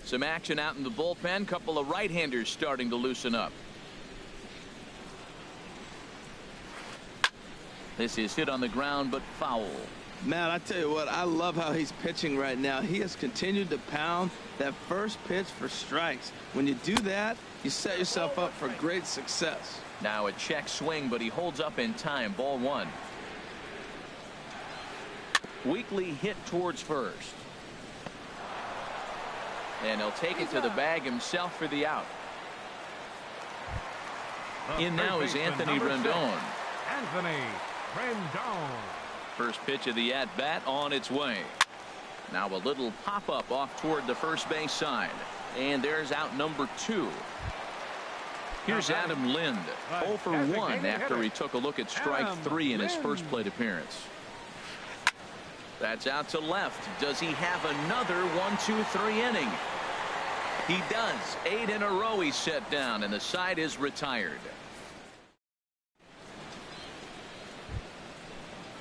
Some action out in the bullpen. Couple of right-handers starting to loosen up. This is hit on the ground, but foul. Man, I tell you what, I love how he's pitching right now. He has continued to pound that first pitch for strikes. When you do that, you set yourself up for great success. Now a check swing, but he holds up in time. Ball one. Weekly hit towards first. And he'll take it to the bag himself for the out. In now is Anthony Rendon. Anthony Rendon. First pitch of the at-bat on its way. Now a little pop-up off toward the first base side. And there's out number 2. Here's Adam Lind, 0 for 1 after he took a look at strike 3 in his first plate appearance. That's out to left. Does he have another 1-2-3 inning? He does. 8 in a row he's set down, and the side is retired.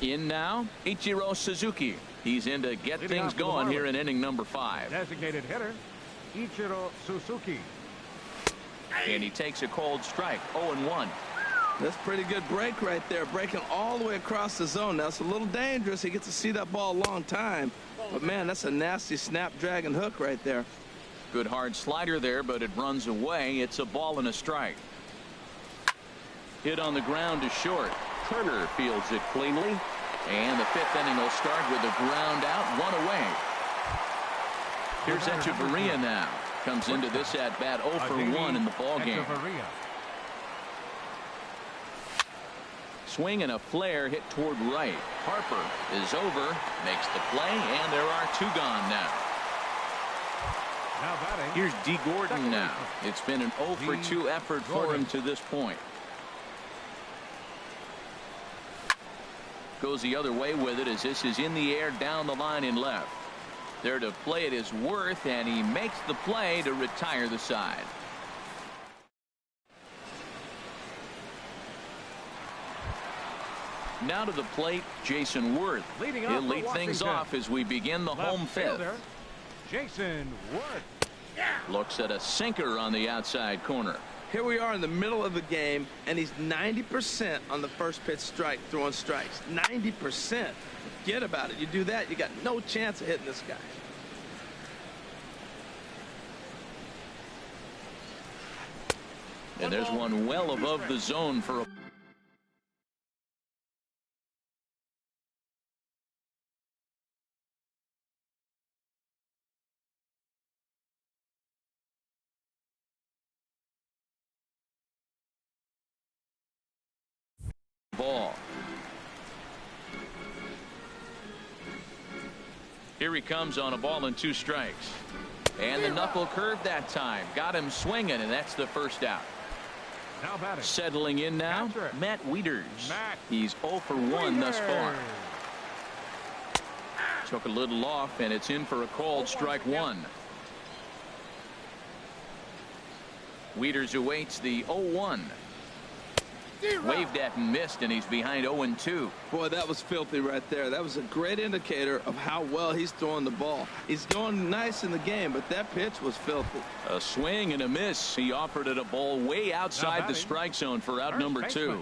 In now, Ichiro Suzuki. He's in to get things going here in inning number 5. Designated hitter, Ichiro Suzuki. And he takes a cold strike, 0-1. That's pretty good break right there, breaking all the way across the zone. Now, it's a little dangerous. He gets to see that ball a long time. But, man, that's a nasty snap-dragon hook right there. Good hard slider there, but it runs away. It's a ball and a strike. Hit on the ground to short. Turner fields it cleanly. And the 5th inning will start with a ground out, 1 away. Here's Echeverria now. Comes into this at-bat 0 for 1 in the ballgame. Swing and a flare hit toward right. Harper is over, makes the play, and there are 2 gone now. Here's D. Gordon now. It's been an 0 for 2 effort for him to this point. Goes the other way with it as this is in the air down the line in left. There to play it is Worth, and he makes the play to retire the side. Now to the plate, Jason Worth. He'll lead things off as we begin the home 5th. Jason Worth looks at a sinker on the outside corner. Here we are in the middle of the game, and he's 90% on the first pitch strike, throwing strikes. 90%. Forget about it. You do that, you got no chance of hitting this guy. And there's one well above the zone for a ball. Here he comes on a ball and 2 strikes. And the knuckle curve that time. Got him swinging, and that's the first out. Settling in now, Matt Wieters. He's 0 for 1 thus far. Took a little off, and it's in for a called strike 1. Wieters awaits the 0-1. Waved at and missed, and he's behind 0-2. Boy, that was filthy right there. That was a great indicator of how well he's throwing the ball. He's going nice in the game, but that pitch was filthy. A swing and a miss. He offered it a ball way outside the strike zone for out number 2.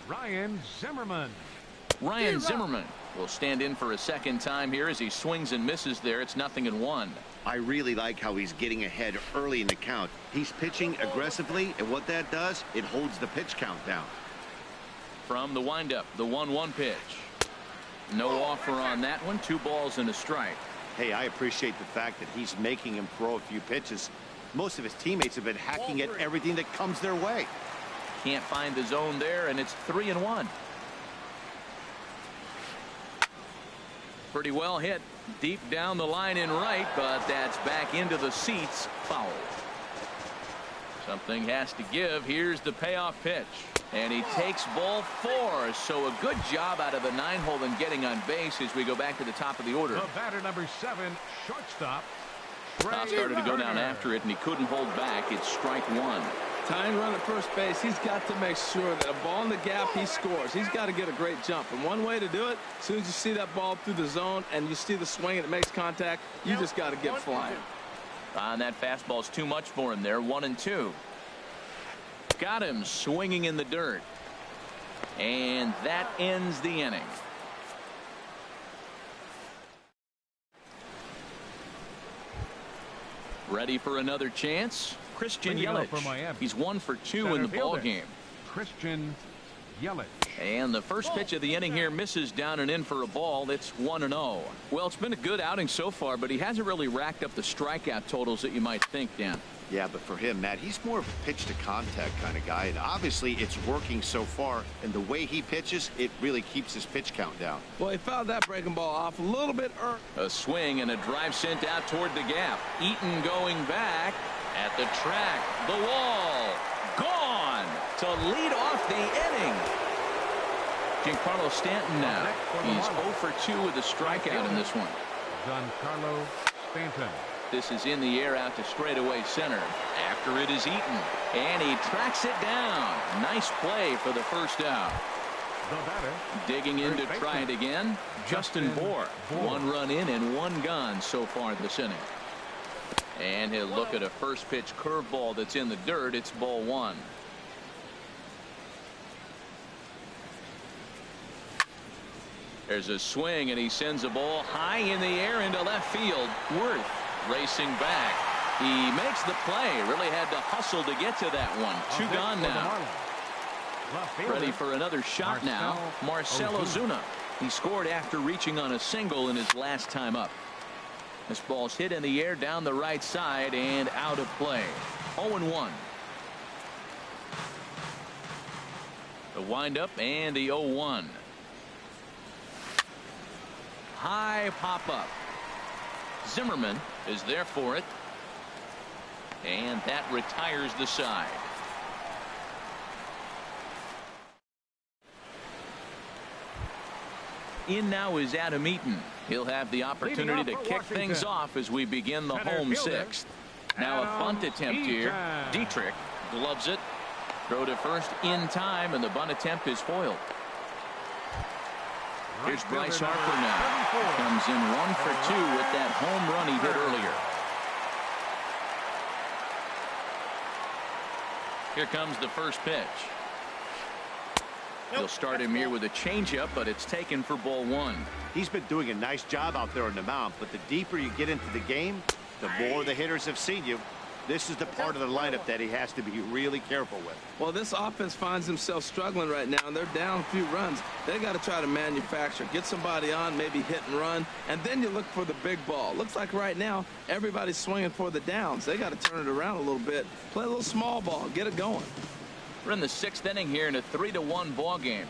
Ryan Zimmerman. Ryan Zimmerman will stand in for a second time here as he swings and misses there. It's 0-1. I really like how he's getting ahead early in the count. He's pitching aggressively, and what that does, it holds the pitch count down. From the windup, the 1-1 pitch. No offer on that one. 2 balls and a strike. Hey, I appreciate the fact that he's making him throw a few pitches. Most of his teammates have been hacking at everything that comes their way. Can't find the zone there, and it's 3-1. Pretty well hit deep down the line in right, but that's back into the seats. Foul. Something has to give. Here's the payoff pitch, and he takes ball 4. So a good job out of the 9-hole in getting on base as we go back to the top of the order. The batter number 7, shortstop. Now started to go down after it, and he couldn't hold back. It's strike 1. Tying run at first base, he's got to make sure that a ball in the gap, he scores. He's got to get a great jump. And one way to do it, as soon as you see that ball through the zone and you see the swing and it makes contact, you just got to get flying. And that fastball's too much for him there. 1-2. Got him swinging in the dirt. And that ends the inning. Ready for another chance? Christian Yelich. He's 1 for 2 in the ball game. Christian Yelich. And the first pitch of the inning here misses down and in for a ball. It's 1-0. Well, it's been a good outing so far, but he hasn't really racked up the strikeout totals that you might think, Dan. Yeah, but for him, Matt, he's more of a pitch to contact kind of guy, and obviously it's working so far, and the way he pitches, it really keeps his pitch count down. Well, he fouled that breaking ball off a little bit early. A swing and a drive sent out toward the gap. Eaton going back at the track. The wall. Gone to lead off the inning. Giancarlo Stanton now. He's 0 for 2 with a strikeout in this one. Giancarlo Stanton. This is in the air out to straightaway center. After it is Eaton. And he tracks it down. Nice play for the first out. The batter. Digging in to try it again. Justin Bour. 1 run in and 1 gone so far this inning. And he'll look at a first pitch curveball that's in the dirt. It's ball 1. There's a swing and he sends a ball high in the air into left field. Worth racing back. He makes the play. Really had to hustle to get to that one. 2 gone now. Ready for another shot now. Marcell Ozuna. He scored after reaching on a single in his last time up. This ball's hit in the air down the right side and out of play. 0-1. The windup and the 0-1. High pop up. Zimmerman is there for it. And that retires the side. In now is Adam Eaton. He'll have the opportunity to kick things off as we begin the home 6th. Now a bunt attempt here. Dietrich gloves it. Throw to first in time, and the bunt attempt is foiled. Here's Bryce Harper now. Comes in 1 for 2 with that home run he hit earlier. Here comes the first pitch. He'll start him here with a changeup, but it's taken for ball 1. He's been doing a nice job out there on the mound, but the deeper you get into the game, the more the hitters have seen you. This is the part of the lineup that he has to be really careful with. Well, this offense finds himself struggling right now, and they're down a few runs. They got to try to manufacture, get somebody on, maybe hit and run, and then you look for the big ball. Looks like right now everybody's swinging for the downs. They got to turn it around a little bit, play a little small ball, get it going. We're in the 6th inning here in a 3-1 ball game.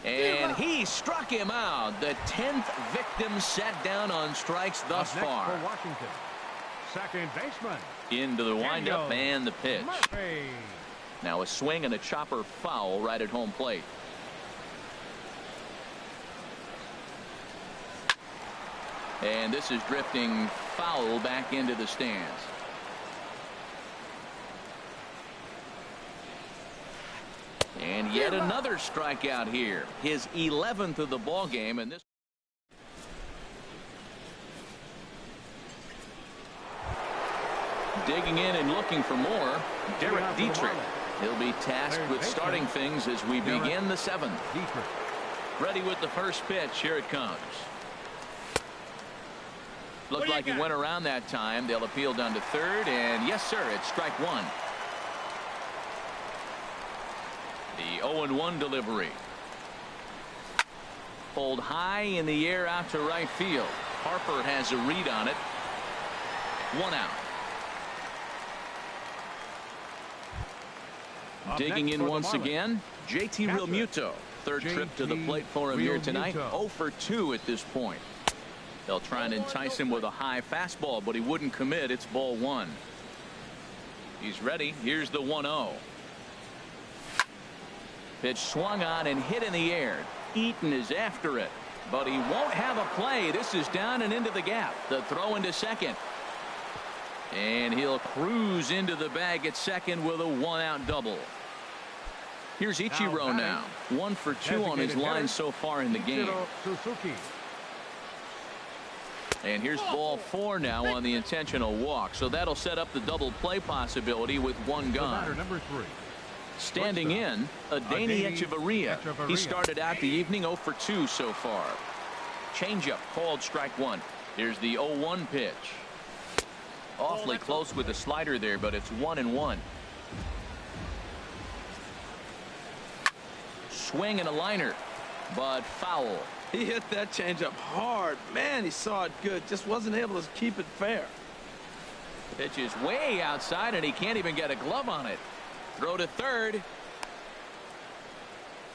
And he struck him out. The 10th victim set down on strikes thus far. For Washington, second baseman. Into the windup and the pitch. Murphy. Now a swing and a chopper foul right at home plate. And this is drifting foul back into the stands. And yet another strikeout here. His 11th of the ball game, and this digging in and looking for more. Derek Dietrich. He'll be tasked with starting things as we begin the 7th. Ready with the first pitch. Here it comes. Looked like he went around that time. They'll appeal down to third, and yes, sir, it's strike 1. The 0-1 delivery. Pulled high in the air out to right field. Harper has a read on it. 1 out. Digging in once again, JT Realmuto. Third trip to the plate for him here tonight. 0 for 2 at this point. They'll try and entice him with a high fastball, but he wouldn't commit. It's ball 1. He's ready. Here's the 1-0. Pitch swung on and hit in the air. Eaton is after it, but he won't have a play. This is down and into the gap. The throw into second. And he'll cruise into the bag at second with a 1-out double. Here's Ichiro now. 1 for 2 on his line so far in the game. And here's ball 4 now on the intentional walk. So that'll set up the double play possibility with one gone. Number 3. Standing in, Adani Echeverria. He started out the evening 0 for 2 so far. Changeup called strike 1. Here's the 0-1 pitch. Awfully close with the slider there, but it's 1-1. Swing and a liner, but foul. He hit that changeup hard. Man, he saw it good. Just wasn't able to keep it fair. Pitch is way outside, and he can't even get a glove on it. Throw to third.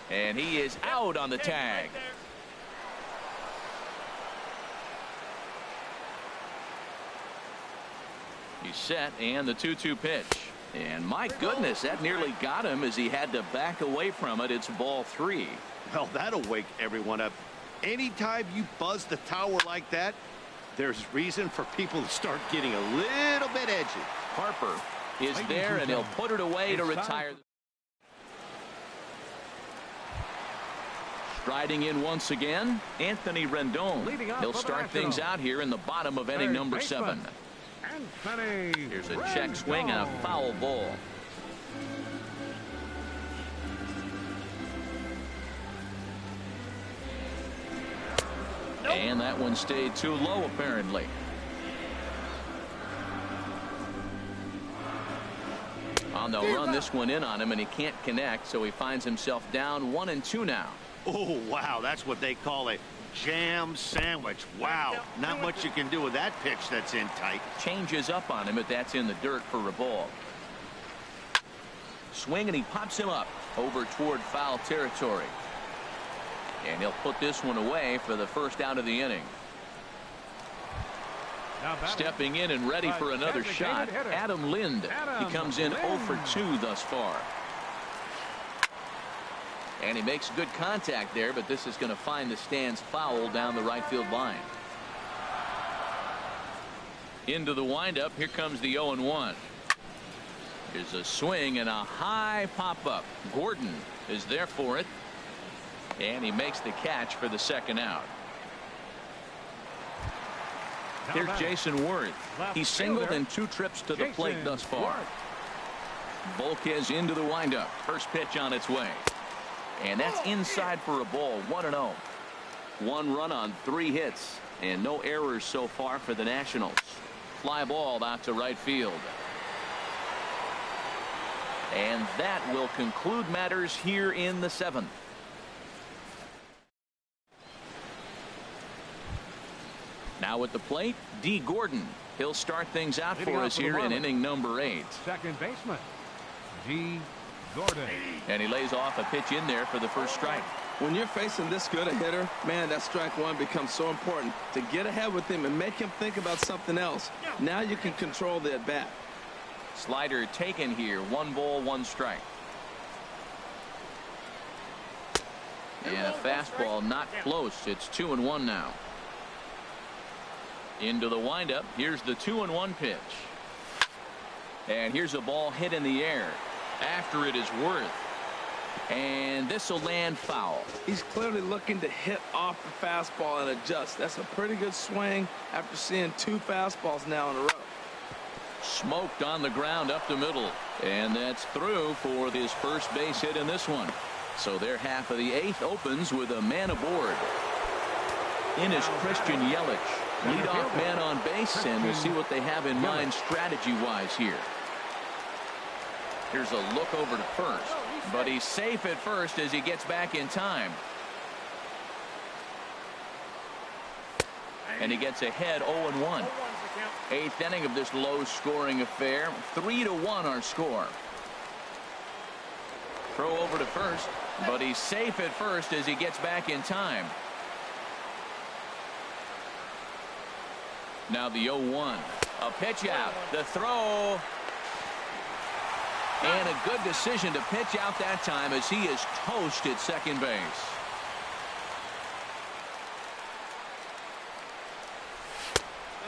And he is out on the tag. He's set, and the 2-2 pitch. And my goodness, that nearly got him as he had to back away from it. It's ball 3. Well, that'll wake everyone up. Anytime you buzz the tower like that, there's reason for people to start getting a little bit edgy. Harper is there, and he'll put it away to retire. Striding in once again, Anthony Rendon. He'll start things out here in the bottom of inning number 7. Here's a check swing and a foul ball. And that one stayed too low, apparently. Oh, they'll run this one in on him, and he can't connect, so he finds himself down 1-2 now. Oh, wow, that's what they call a jam sandwich. Wow, not much you can do with that pitch that's in tight. Changes up on him, but that's in the dirt for a ball. Swing, and he pops him up over toward foul territory. And he'll put this one away for the first out of the inning. Stepping in and ready for another shot, Adam Lind. He comes in 0 for 2 thus far. And he makes good contact there, but this is going to find the stands foul down the right field line. Into the windup. Here comes the 0-1. Here's a swing and a high pop-up. Gordon is there for it. And he makes the catch for the second out. Here's Jason Worth. He's singled in 2 trips to the plate thus far. Volquez into the windup. First pitch on its way. And that's inside for a ball. 1-0. 1 run on 3 hits. And no errors so far for the Nationals. Fly ball out to right field. And that will conclude matters here in the 7th. Now at the plate, D. Gordon. He'll start things out for us here in inning number 8. Second baseman, D. Gordon. And he lays off a pitch in there for the first strike. When you're facing this good a hitter, man, that strike 1 becomes so important to get ahead with him and make him think about something else. Now you can control the at bat. Slider taken here. 1 ball, 1 strike. And a fastball not close. It's 2-1 now. Into the windup. Here's the 2-1 pitch. And here's a ball hit in the air. After it is Worth. And this will land foul. He's clearly looking to hit off the fastball and adjust. That's a pretty good swing after seeing 2 fastballs now in a row. Smoked on the ground up the middle. And that's through for his first base hit in this one. So their half of the 8th opens with a man aboard. In is Christian Yelich. Leadoff man on base, and we'll see what they have in mind strategy-wise here. Here's a look over to first, but he's safe at first as he gets back in time. And he gets ahead 0-1. 8th inning of this low-scoring affair. 3-1 our score. Throw over to first, but he's safe at first as he gets back in time. Now the 0-1. A pitch out. The throw. And a good decision to pitch out that time as he is toast at second base.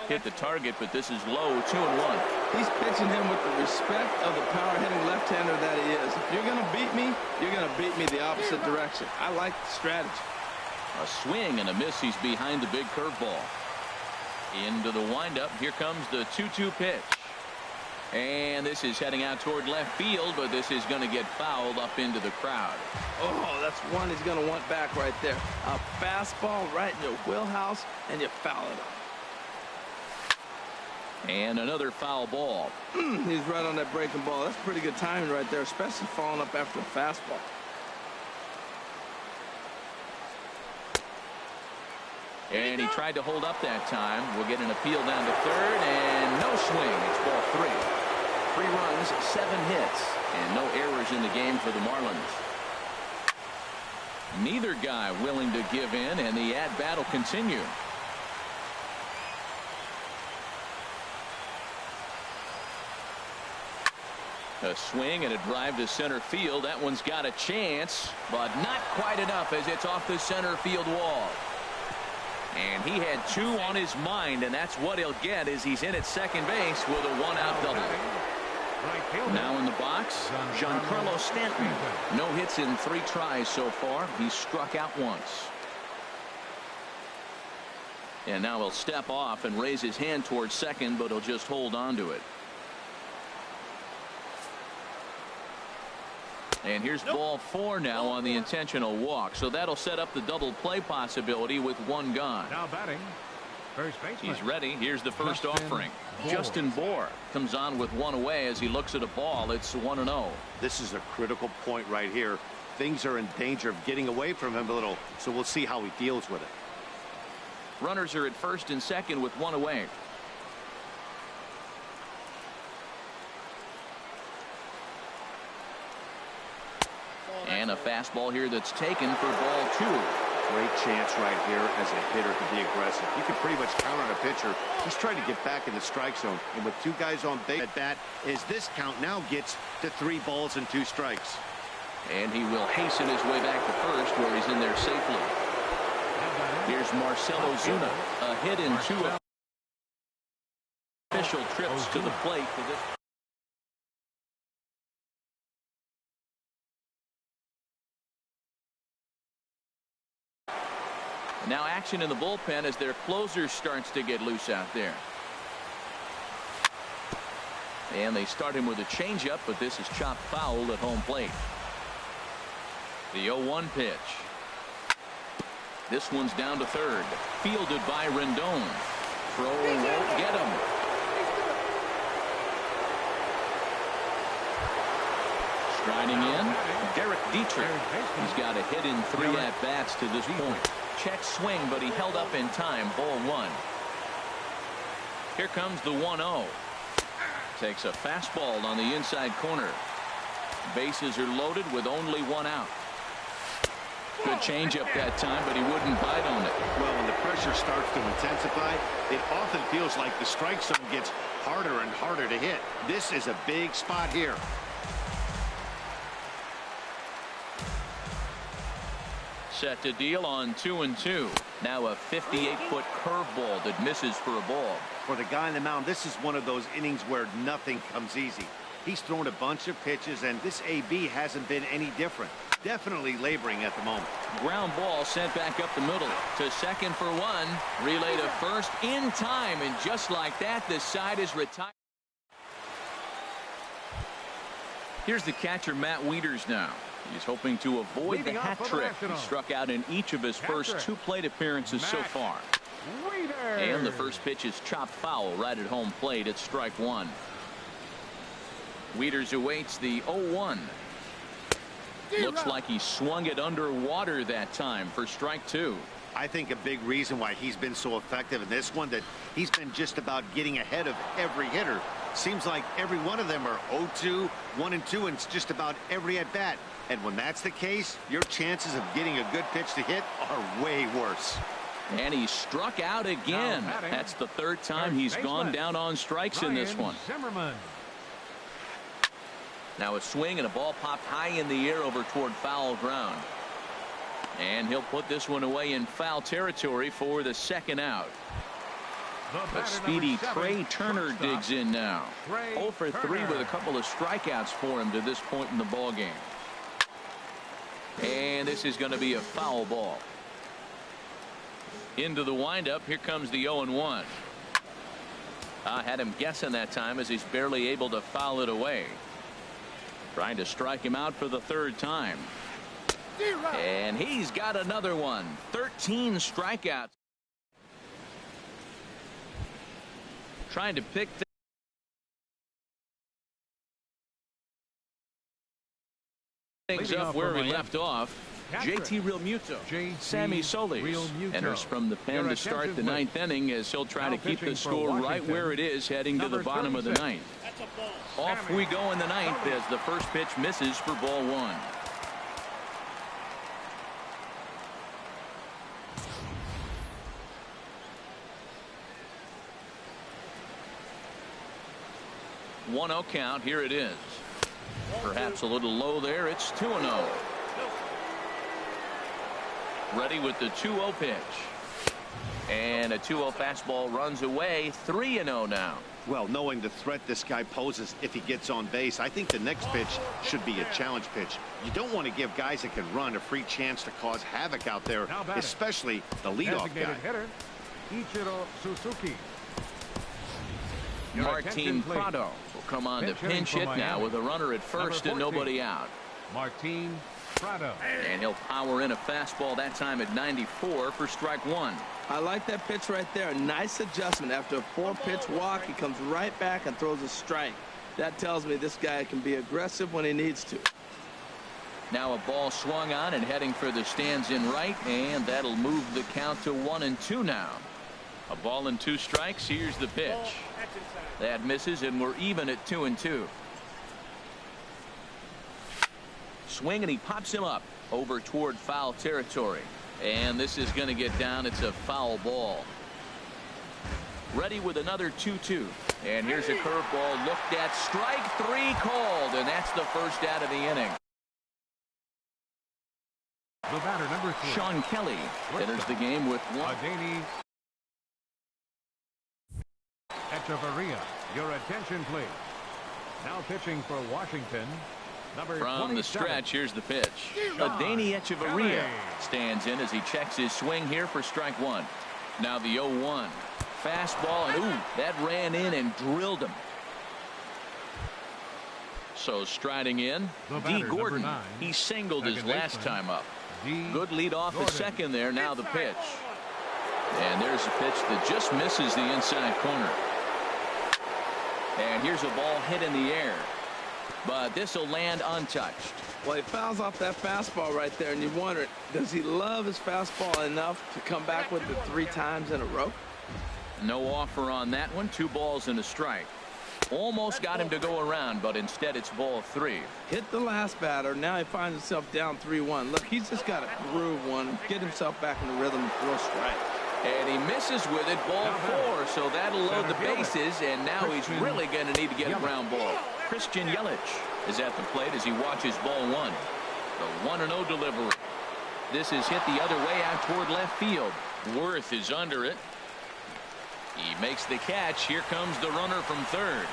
Hit the target, but this is low. 2-1. He's pitching him with the respect of the power-hitting left-hander that he is. If you're going to beat me, you're going to beat me the opposite direction. I like the strategy. A swing and a miss. He's behind the big curveball. Into the windup. Here comes the 2-2 pitch. And this is heading out toward left field, but this is going to get fouled up into the crowd. Oh, that's one he's going to want back right there. A fastball right in your wheelhouse, and you foul it up. And another foul ball. He's right on that breaking ball. That's pretty good timing right there, especially falling up after a fastball. And he tried to hold up that time. We'll get an appeal down to third, and no swing. It's ball 3. 3 runs, 7 hits, and no errors in the game for the Marlins. Neither guy willing to give in, and the at-bat will continue. A swing and a drive to center field. That one's got a chance, but not quite enough as it's off the center field wall. And he had 2 on his mind, and that's what he'll get as he's in at second base with a 1-out double. Now in the box, Giancarlo Stanton. No hits in 3 tries so far. He's struck out once. And now he'll step off and raise his hand towards second, but he'll just hold on to it. And here's ball 4 now on the intentional walk. So that'll set up the double play possibility with 1 gone. Now batting, first baseman. He's ready. Here's the first offering. Justin Bour comes on with 1 away as he looks at a ball. It's 1-0. This is a critical point right here. Things are in danger of getting away from him a little, so we'll see how he deals with it. Runners are at first and second with 1 away. And a fastball here that's taken for ball 2. Great chance right here as a hitter to be aggressive. You can pretty much count on a pitcher. He's trying to get back in the strike zone. And with 2 guys on base at bat, as this count now gets to 3 balls and 2 strikes. And he will hasten his way back to first where he's in there safely. Here's Marcell Ozuna. A hit in 2 official trips to the plate for this. Now action in the bullpen as their closer starts to get loose out there. And they start him with a changeup, but this is chopped foul at home plate. The 0-1 pitch. This one's down to third. Fielded by Rendon. Throw won't get him. Striding in, Derek Dietrich. He's got a hit in 3 at-bats to this point. Check swing, but he held up in time. Ball 1. Here comes the 1-0. Takes a fastball on the inside corner. Bases are loaded with only 1 out. Good changeup that time, but he wouldn't bite on it. Well, when the pressure starts to intensify, it often feels like the strike zone gets harder and harder to hit. This is a big spot here. Set to deal on 2-2. Now a 58-foot curveball that misses for a ball. For the guy on the mound, this is one of those innings where nothing comes easy. He's thrown a bunch of pitches, and this AB hasn't been any different. Definitely laboring at the moment. Ground ball sent back up the middle to second for 1. Relay to first in time, and just like that, the side is retired. Here's the catcher, Matt Wieters now. He's hoping to avoid the hat trick. He struck out in each of his first 2 plate appearances so far. And the first pitch is chopped foul right at home plate at strike 1. Wieters awaits the 0-1. Looks like he swung it underwater that time for strike 2. I think a big reason why he's been so effective in this one, that he's been just about getting ahead of every hitter. Seems like every one of them are 0-2, 1-2, and it's just about every at bat. And when that's the case, your chances of getting a good pitch to hit are way worse. And he struck out again. That's the 3rd time he's gone down on strikes in this one. Now a swing and a ball popped high in the air over toward foul ground. And he'll put this one away in foul territory for the 2nd out. The speedy Trey Turner digs in now. 0 for 3 with a couple of strikeouts for him to this point in the ball game. And this is going to be a foul ball. Into the windup. Here comes the 0-1. Had him guessing that time as he's barely able to foul it away. Trying to strike him out for the third time. And he's got another one. 13 strikeouts. Trying to pick things up where we left off. JT Realmuto, Sammy Solis enters from the pen to start the ninth inning as he'll try to keep the score right where it is heading to the bottom of the ninth. Off we go in the ninth as the first pitch misses for ball one. One 0 count. Here it is. Perhaps a little low there. It's 2-0. Ready with the 2-0 pitch. And a 2-0 fastball runs away. 3-0 now. Well, knowing the threat this guy poses if he gets on base, I think the next pitch should be a challenge pitch. You don't want to give guys that can run a free chance to cause havoc out there, especially the leadoff guy. Hitter, Ichiro Suzuki. Martin Prado will come on to pinch hit now with a runner at first and nobody out. Martin Prado. And he'll power in a fastball that time at 94 for strike one. I like that pitch right there. Nice adjustment. After a 4-pitch walk, he comes right back and throws a strike. That tells me this guy can be aggressive when he needs to. Now a ball swung on and heading for the stands in right, and that'll move the count to 1-2 now. A ball and 2 strikes. Here's the pitch. That misses, and we're even at 2-2. Swing, and he pops him up over toward foul territory. And this is going to get down. It's a foul ball. Ready with another 2-2. And here's a curveball looked at. Strike 3 called, and that's the first out of the inning. The batter, number 3. Sean Kelly enters the game with one. Adeni Echeverria. Your attention, please. Now pitching for Washington. From the stretch, here's the pitch. Adeni Echeverria stands in as he checks his swing here for strike one. Now the 0-1. Fastball, and ooh, that ran in and drilled him. So striding in, D. Gordon. He singled his last time up. Good lead off at second there. Now the pitch. And there's a pitch that just misses the inside corner. And here's a ball hit in the air. But this will land untouched. Well, he fouls off that fastball right there, and you wonder, does he love his fastball enough to come back with it 3 times in a row? No offer on that one. 2 balls and a strike. Almost got him to go around, but instead it's ball 3. Hit the last batter. Now he finds himself down 3-1. Look, he's just got to groove one, get himself back in the rhythm and throw a strike. And he misses with it, ball 4, so that'll load the bases, and now he's really going to need to get a ground ball. Christian Yelich is at the plate as he watches ball 1. The 1-0 delivery. This is hit the other way out toward left field. Worth is under it. He makes the catch. Here comes the runner from third.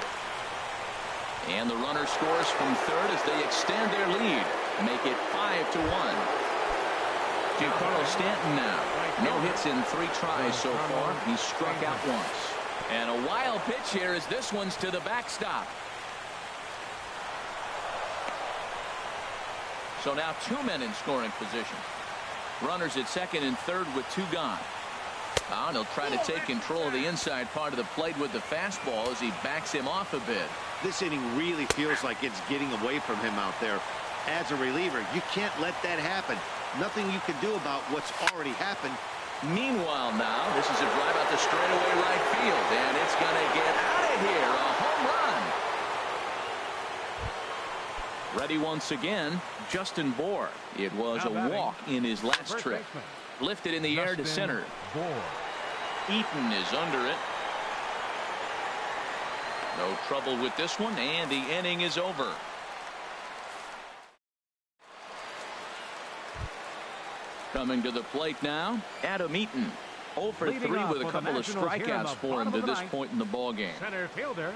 And the runner scores from third as they extend their lead. Make it 5-1. Giancarlo Stanton now. No hits in 3 tries so far. He's struck out once. And a wild pitch here as this one's to the backstop. So now 2 men in scoring position. Runners at second and third with 2 gone. And he'll try to take control of the inside part of the plate with the fastball as he backs him off a bit. This inning really feels like it's getting away from him out there. As a reliever, you can't let that happen. Nothing you can do about what's already happened. Meanwhile now, this is a drive out the straightaway right field, and it's going to get out of here. A home run. Ready once again, Justin Bour. It was a walk in his last trip. Lifted in the air to center. Eaton is under it. No trouble with this one, and the inning is over. Coming to the plate now, Adam Eaton. 0 for 3 with a couple of strikeouts for him to this point in the ballgame. Center fielder,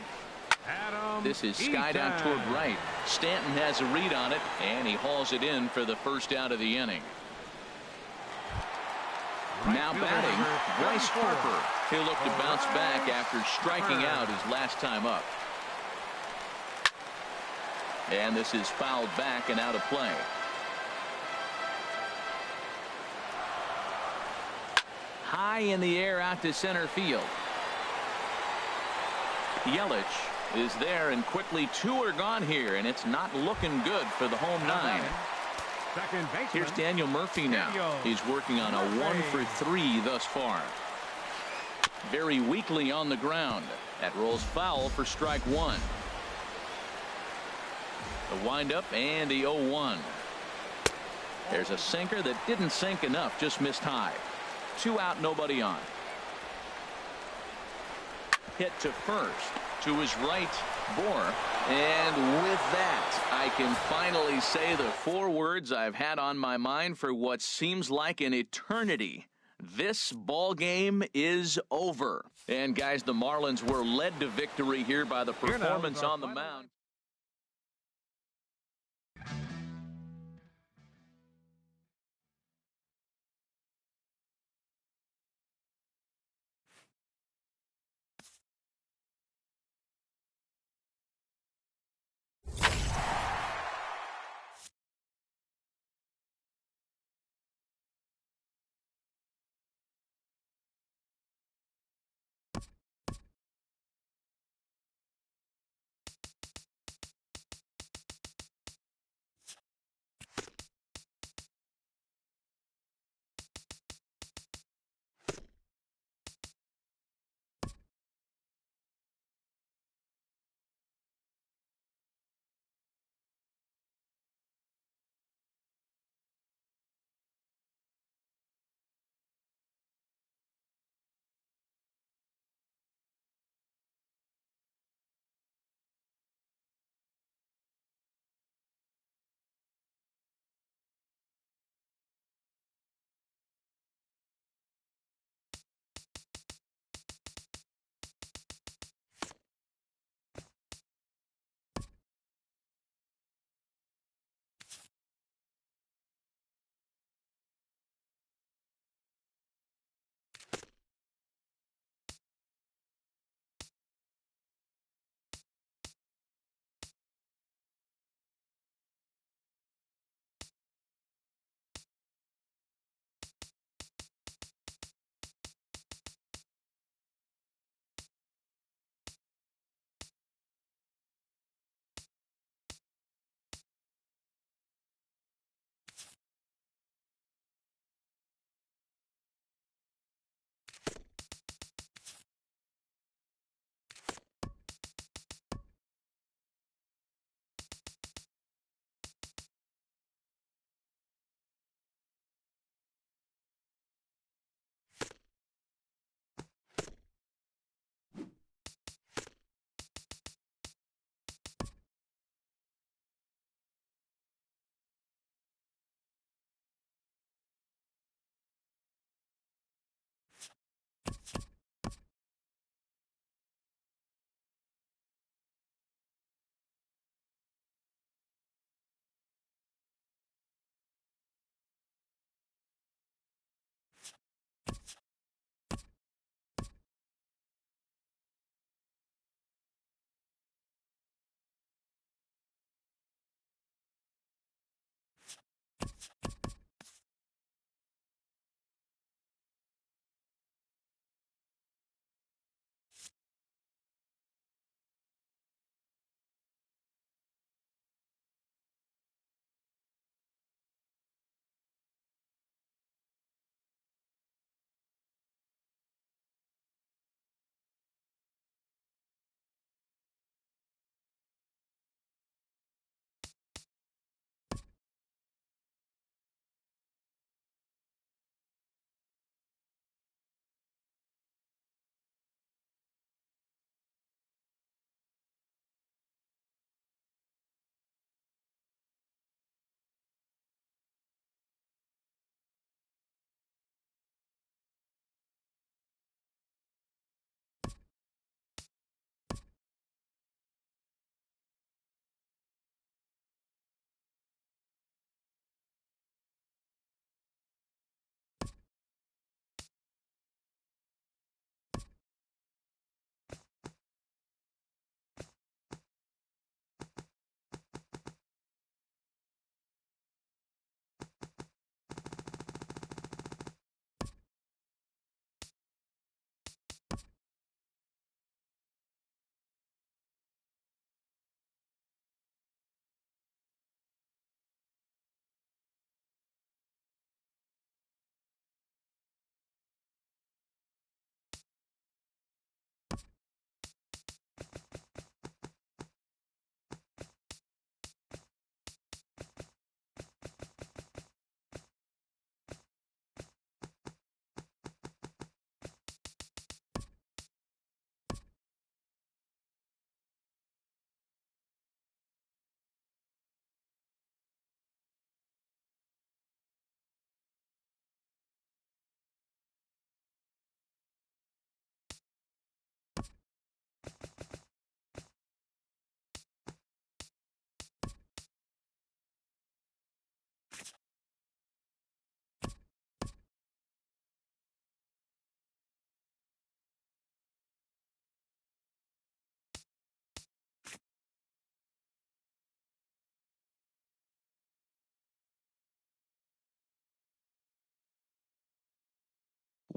Adam This is skied out toward right. Stanton has a read on it, and he hauls it in for the first out of the inning. Now batting, Bryce Harper. He'll look to bounce back after striking out his last time up. And this is fouled back and out of play. High in the air out to center field. Yelich is there, and quickly 2 are gone here, and it's not looking good for the home 9. Second baseman. Here's Daniel Murphy now. He's working on a 1-for-3 thus far. Very weakly on the ground. That rolls foul for strike 1. The windup and the 0-1. There's a sinker that didn't sink enough, just missed high. 2 out, nobody on. Hit to first. To his right, Bohr. And with that, I can finally say the 4 words I've had on my mind for what seems like an eternity. This ball game is over. And guys, the Marlins were led to victory here by the performance on the mound.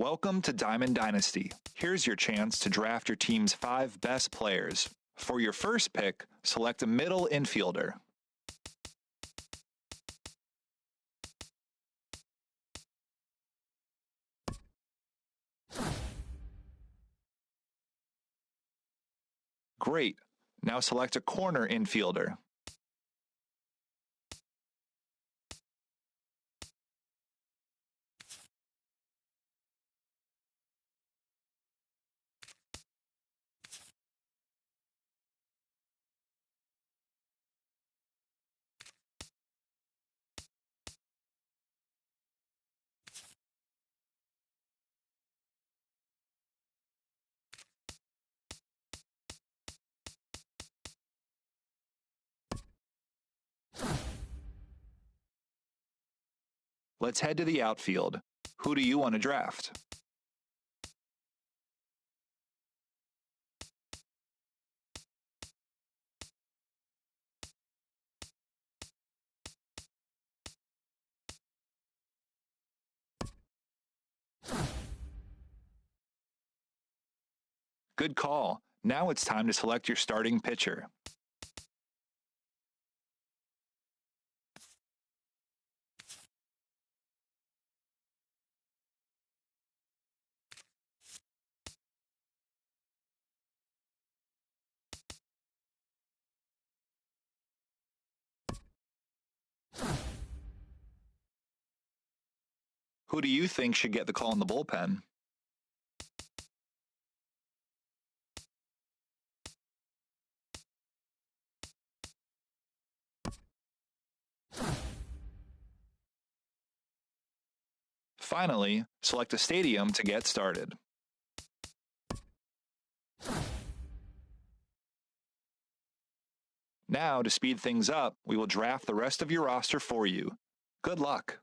Welcome to Diamond Dynasty. Here's your chance to draft your team's 5 best players. For your first pick, select a middle infielder. Great. Now select a corner infielder. Let's head to the outfield. Who do you want to draft? Good call. Now it's time to select your starting pitcher. Who do you think should get the call in the bullpen? Finally, select a stadium to get started. Now, to speed things up, we will draft the rest of your roster for you. Good luck.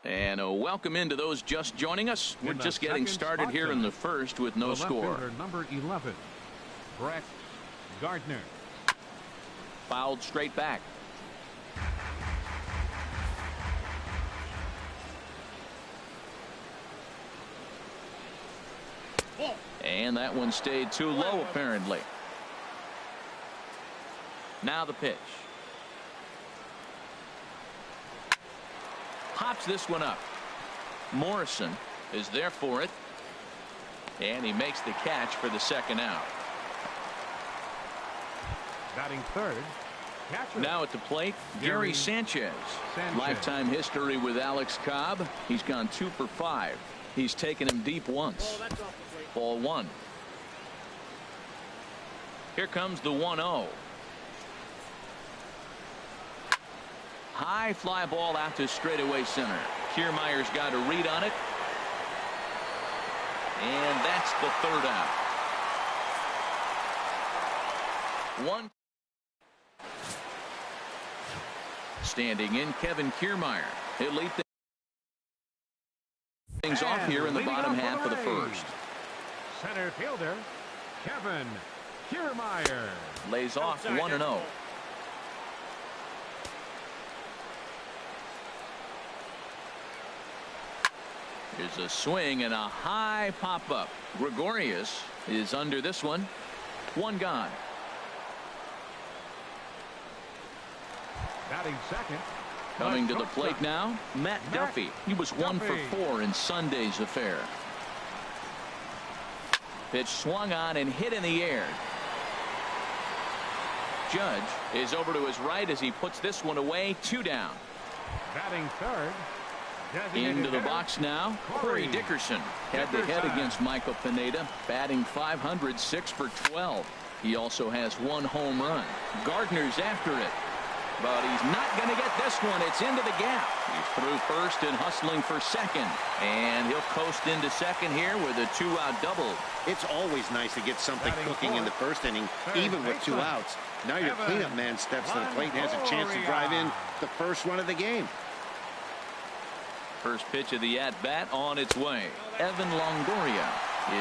And a welcome into those just joining us. We're just getting started here in the first with no score. Number 11, Brett Gardner. Fouled straight back. And that one stayed too low, apparently. Now the pitch. Pops this one up. Morrison is there for it. And he makes the catch for the second out. Batting third, catcher. Now at the plate, Gary Sanchez. Lifetime history with Alex Cobb. He's gone 2 for 5. He's taken him deep once. Ball 1. Here comes the 1-0. High fly ball out to straightaway center. Kiermaier's got a read on it. And that's the third out. 1. Standing in, Kevin Kiermaier. He'll lead things off here in the bottom half of the first. Center fielder, Kevin Kiermaier. Lays off 1-0. Here's a swing and a high pop-up. Gregorius is under this one. 1 gone. Batting second. Coming to the plate now, Matt Duffy. He was 1 for 4 in Sunday's affair. Pitch swung on and hit in the air. Judge is over to his right as he puts this one away. 2 down. Batting third. Into the box now, Corey Dickerson. Head-to-head against Michael Pineda. Batting .500, 6 for 12. He also has 1 home run. Gardner's after it. But he's not going to get this one. It's into the gap. He's through first and hustling for second. And he'll coast into second here with a 2-out double. It's always nice to get something cooking in the first inning, even with 2 outs. Now your cleanup man steps to the plate and has a chance to drive in the first run of the game. First pitch of the at-bat on its way. Evan Longoria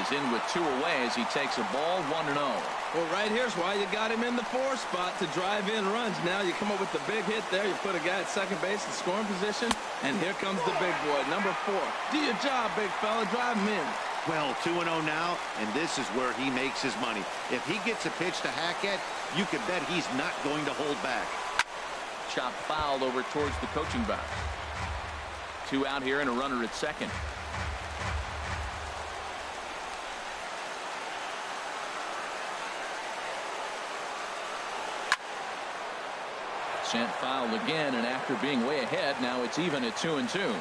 is in with 2 away as he takes a ball. 1-0. Well, right here's why you got him in the 4 spot to drive in runs. Now you come up with the big hit there. You put a guy at second base in scoring position, and here comes the big boy, number 4. Do your job, big fella. Drive him in. Well, 2-0 now, and this is where he makes his money. If he gets a pitch to hack at, you can bet he's not going to hold back. Chop foul over towards the coaching box. 2 out here and a runner at second. Sent foul again, and after being way ahead, now it's even at 2-2.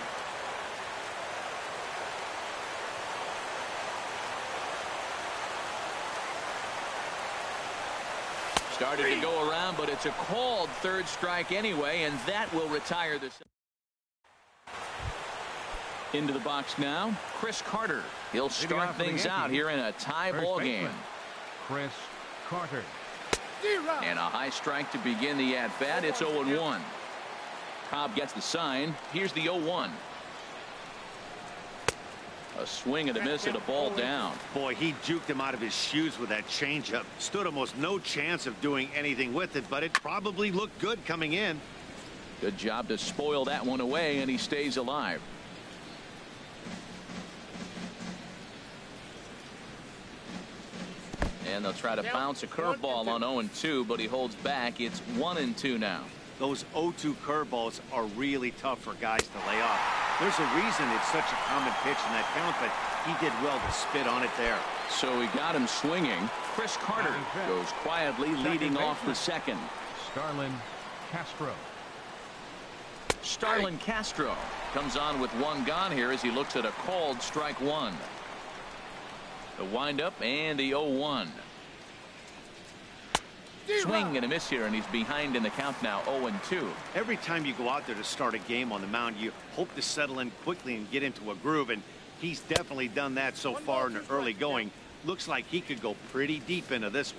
Started to go around, but it's a called third strike anyway, and that will retire this. Into the box now, Chris Carter. He'll start things out here in a tie ball game. Chris Carter. And a high strike to begin the at-bat. It's 0-1. Cobb gets the sign. Here's the 0-1. A swing and a miss at a ball down. Boy, he juked him out of his shoes with that changeup. Stood almost no chance of doing anything with it, but it probably looked good coming in. Good job to spoil that one away, and he stays alive. And they'll try to bounce a curveball on 0-2, but he holds back. It's 1-2 now. Those 0-2 curveballs are really tough for guys to lay off. There's a reason it's such a common pitch in that count, but he did well to spit on it there. So he got him swinging. Chris Carter goes quietly leading off the second. Starlin Castro. Starlin Castro comes on with 1 gone here as he looks at a called strike 1. The windup and the 0-1. Swing and a miss here, and he's behind in the count now, 0-2. Every time you go out there to start a game on the mound, you hope to settle in quickly and get into a groove, and he's definitely done that so far in the early going. Looks like he could go pretty deep into this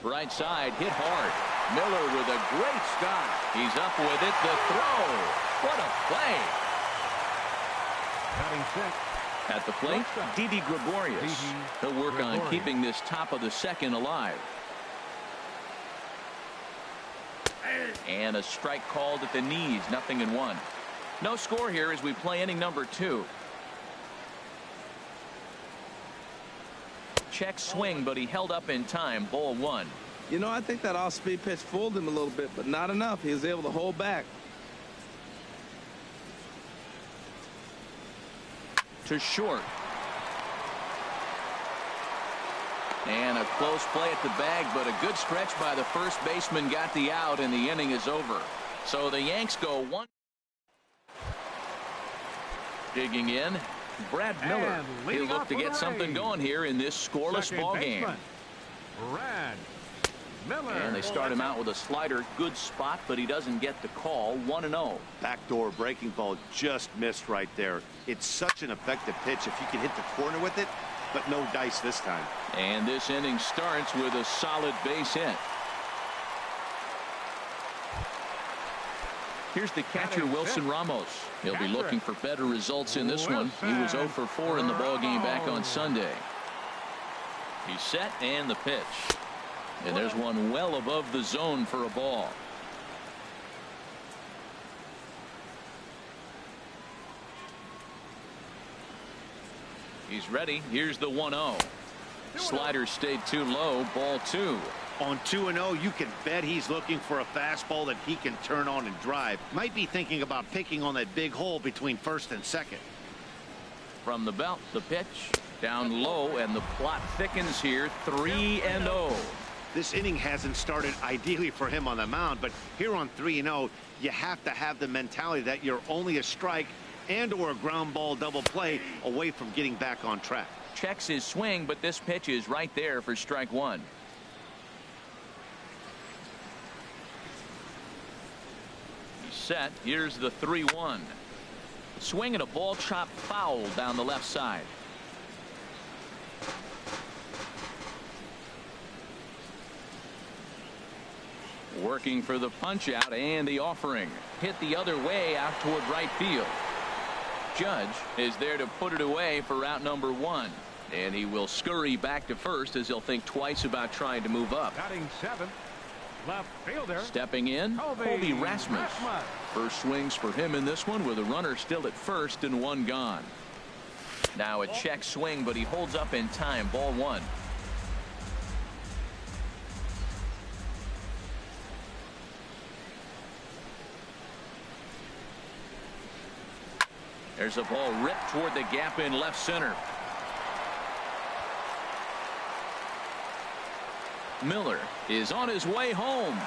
one. Right side, hit hard. Miller with a great start. He's up with it. The throw. What a play. Batting six. At the plate, Didi Gregorius. He'll work on keeping this top of the second alive. And a strike called at the knees. 0-1. No score here as we play inning number 2. Check swing, but he held up in time. Ball 1. You know, I think that off-speed pitch fooled him a little bit, but not enough. He was able to hold back. To short. And a close play at the bag, but a good stretch by the first baseman got the out, and the inning is over. So the Yanks go 1. Digging in, Brad Miller. He'll look to get something going here in this scoreless ball game. Brad Miller. And they start him out with a slider. Good spot, but he doesn't get the call. 1-0. Backdoor breaking ball just missed right there. It's such an effective pitch if you can hit the corner with it, but no dice this time. And this inning starts with a solid base hit. Here's the catcher, Wilson Ramos. He'll be looking for better results in this one. He was 0 for 4 in the ballgame back on Sunday. He's set, and the pitch. And there's one well above the zone for a ball. He's ready. Here's the 1-0. Slider stayed too low. Ball 2. On 2-0, you can bet he's looking for a fastball that he can turn on and drive. Might be thinking about picking on that big hole between first and second. From the belt, the pitch down low, and the plot thickens here. 3-0. This inning hasn't started ideally for him on the mound, but here on 3-0, you have to have the mentality that you're only a strike and or a ground ball double play away from getting back on track. Checks his swing, but this pitch is right there for strike 1. He's set. Here's the 3-1. Swing and a ball chopped foul down the left side. Working for the punch out, and the offering hit the other way out toward right field. Judge is there to put it away for out number 1, and he will scurry back to first as he'll think twice about trying to move up. Batting 7th, left fielder. Stepping in, Colby Rasmus. First swings for him in this one with a runner still at first and 1 gone. Now a check swing, but he holds up in time. Ball 1. There's a ball ripped toward the gap in left center. Miller is on his way home.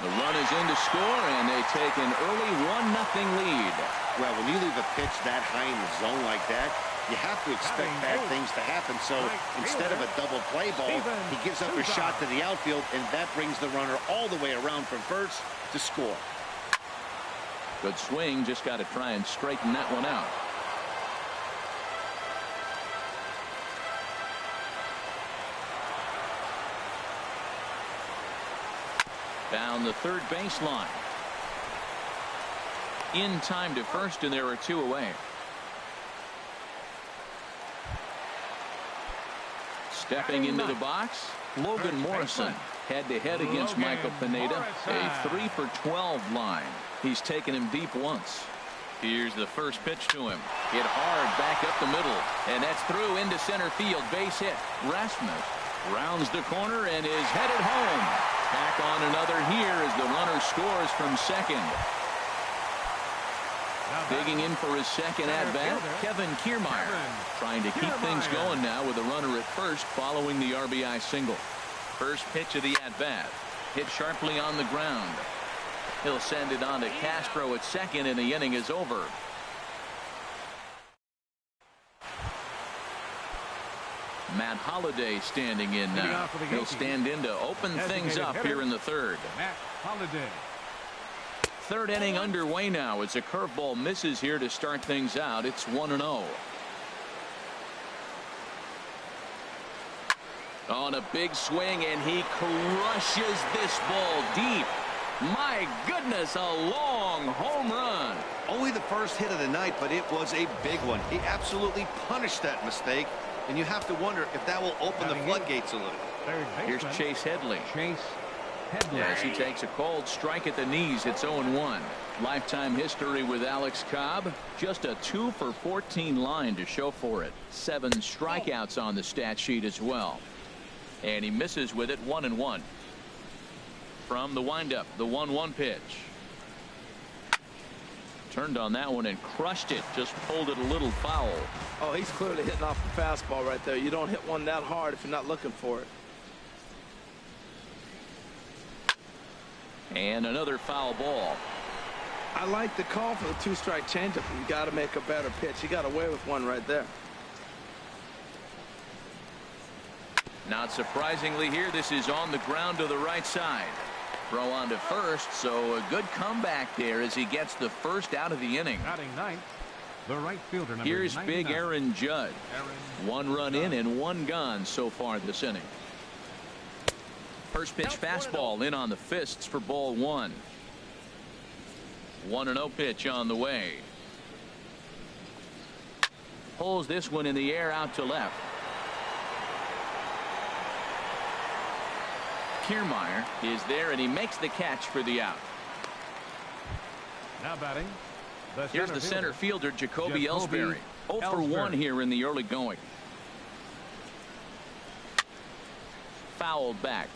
The run is in to score, and they take an early 1-0 lead. Well, when you leave a pitch that high in the zone like that, you have to expect bad things to happen. So instead of a double play ball, he gives up a shot to the outfield, and that brings the runner all the way around from first to score. Good swing, just got to try and straighten that one out. Down the third baseline. In time to first, and there are 2 away. Stepping into the box, Logan Morrison. Head-to-head against Michael Pineda. A 3 for 12 line. He's taken him deep once. Here's the first pitch to him. Hit hard back up the middle. And that's through into center field. Base hit. Rasmus rounds the corner and is headed home. Back on another here as the runner scores from second. Digging in for his second at-bat, Kevin Kiermaier. Trying to keep things going now with a runner at first following the RBI single. First pitch of the at-bat. Hit sharply on the ground. He'll send it on to Castro at second, and the inning is over. Matt Holliday standing in now. He'll stand in to open things up here in the third. Matt Holliday. Third inning underway now as a curveball misses here to start things out. It's 1-0. On a big swing, and he crushes this ball deep. My goodness, a long home run. Only the first hit of the night, but it was a big one. He absolutely punished that mistake, and you have to wonder if that will open the floodgates a little. Here's Chase Headley. Headley. As he takes a cold strike at the knees, it's 0-1. Lifetime history with Alex Cobb, just a 2 for 14 line to show for it. 7 strikeouts on the stat sheet as well. And he misses with it, 1-1. From the windup, the 1-1 pitch. Turned on that one and crushed it, just pulled it a little foul. Oh, he's clearly hitting off the fastball right there. You don't hit one that hard if you're not looking for it. And another foul ball. I like the call for the 2-strike changeup. You got to make a better pitch. He got away with one right there. Not surprisingly here, this is on the ground to the right side. Throw on to first, so a good comeback there as he gets the first out of the inning. Batting ninth, the right fielder, number Here's 99. big Aaron Judd. 1 run in and 1 gone so far this inning. First pitch fastball in on the fists for ball 1. 1-0 pitch on the way. Pulls this one in the air out to left. Kiermaier is there, and he makes the catch for the out. Now batting. Here's the center fielder, Jacoby Ellsbury. 0 for 1 here in the early going. Fouled back.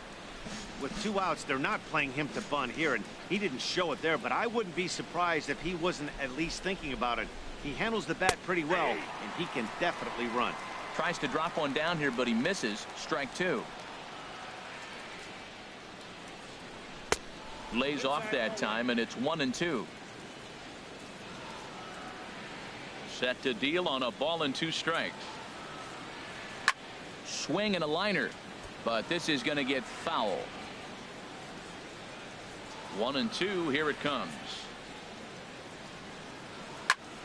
With 2 outs, they're not playing him to bunt here, and he didn't show it there, but I wouldn't be surprised if he wasn't at least thinking about it. He handles the bat pretty well, and he can definitely run. Tries to drop one down here, but he misses. Strike 2. Lays off that time, and it's 1-2. Set to deal on a ball and 2 strikes. Swing and a liner, but this is going to get foul. 1-2. Here it comes.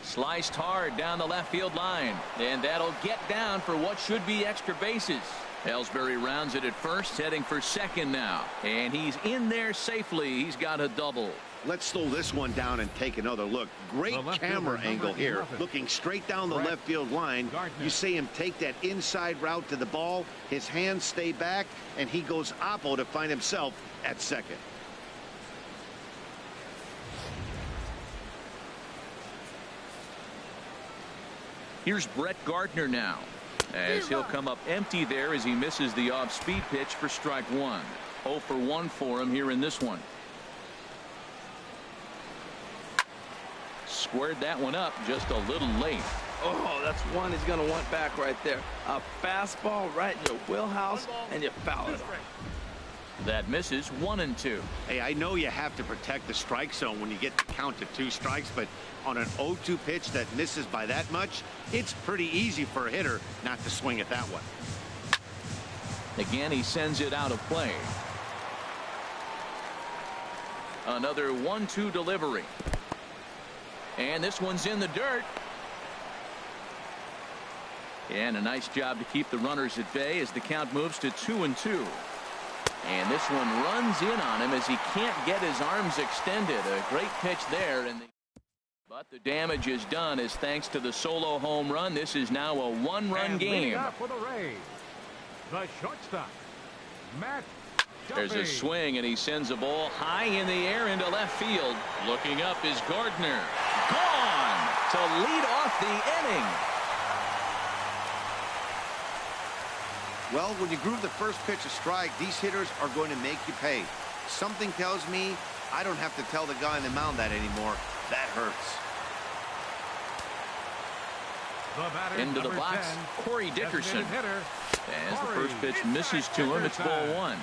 Sliced hard down the left field line, and that'll get down for what should be extra bases. Ellsbury rounds it at first, heading for second now, and he's in there safely. He's got a double. Let's slow this one down and take another look. Great camera angle here, looking straight down the left field line. You see him take that inside route to the ball. His hands stay back, and he goes oppo to find himself at second. Here's Brett Gardner now, as he'll come up empty there as he misses the off-speed pitch for strike 1. 0 for 1 for him here in this one. Squared that one up just a little late. Oh, that's one he's going to want back right there. A fastball right in your wheelhouse, and you foul it off. That misses. 1-2. Hey, I know you have to protect the strike zone when you get the count to 2 strikes, but on an 0-2 pitch that misses by that much, it's pretty easy for a hitter not to swing at that one. Again, he sends it out of play. Another 1-2 delivery. And this one's in the dirt. And a nice job to keep the runners at bay as the count moves to 2-2. And this one runs in on him as he can't get his arms extended. A great pitch there. But the damage is done as thanks to the solo home run. This is now a 1-run game. Up for the Rays, the shortstop, Matt Duffy. There's a swing, and he sends a ball high in the air into left field. Looking up is Gardner. Gone to lead off the inning. Well, when you groove the first pitch a strike, these hitters are going to make you pay. Something tells me I don't have to tell the guy on the mound that anymore. That hurts. Into the box, 10, Corey Dickerson. hitter, As the first pitch misses to him, it's ball 1.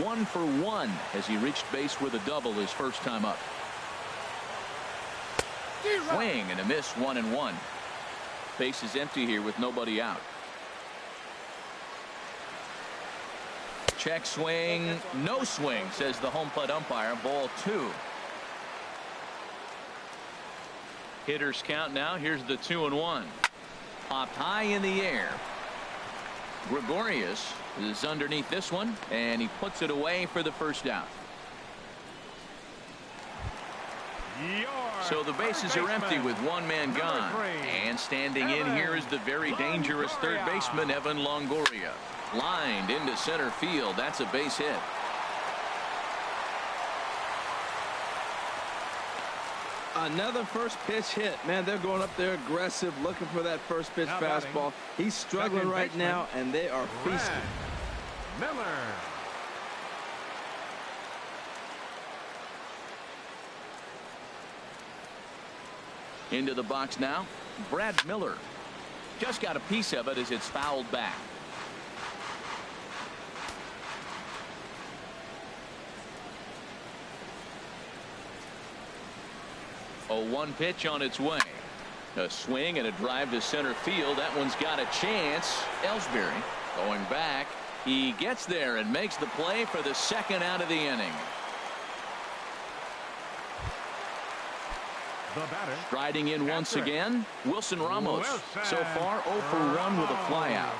1 for 1 as he reached base with a double his first time up. Swing and a miss. 1-1. Base is empty here with nobody out. Check swing, no swing, says the home plate umpire. Ball 2. Hitters count now. Here's the 2-1. Popped high in the air. Gregorius is underneath this one, and he puts it away for the first out. So the bases are empty with one man gone. And standing in here is the very dangerous third baseman, Evan Longoria. Lined into center field. That's a base hit. Another first pitch hit. Man, they're going up there aggressive, looking for that first pitch fastball. He's struggling right now, and they are feasting. Miller. Into the box now, Brad Miller. Just got a piece of it as it's fouled back. 0-1 pitch on its way. A swing and a drive to center field. That one's got a chance. Ellsbury going back. He gets there and makes the play for the second out of the inning. The batter. Striding in once again, Wilson Ramos. So far 0 for 1 with a flyout.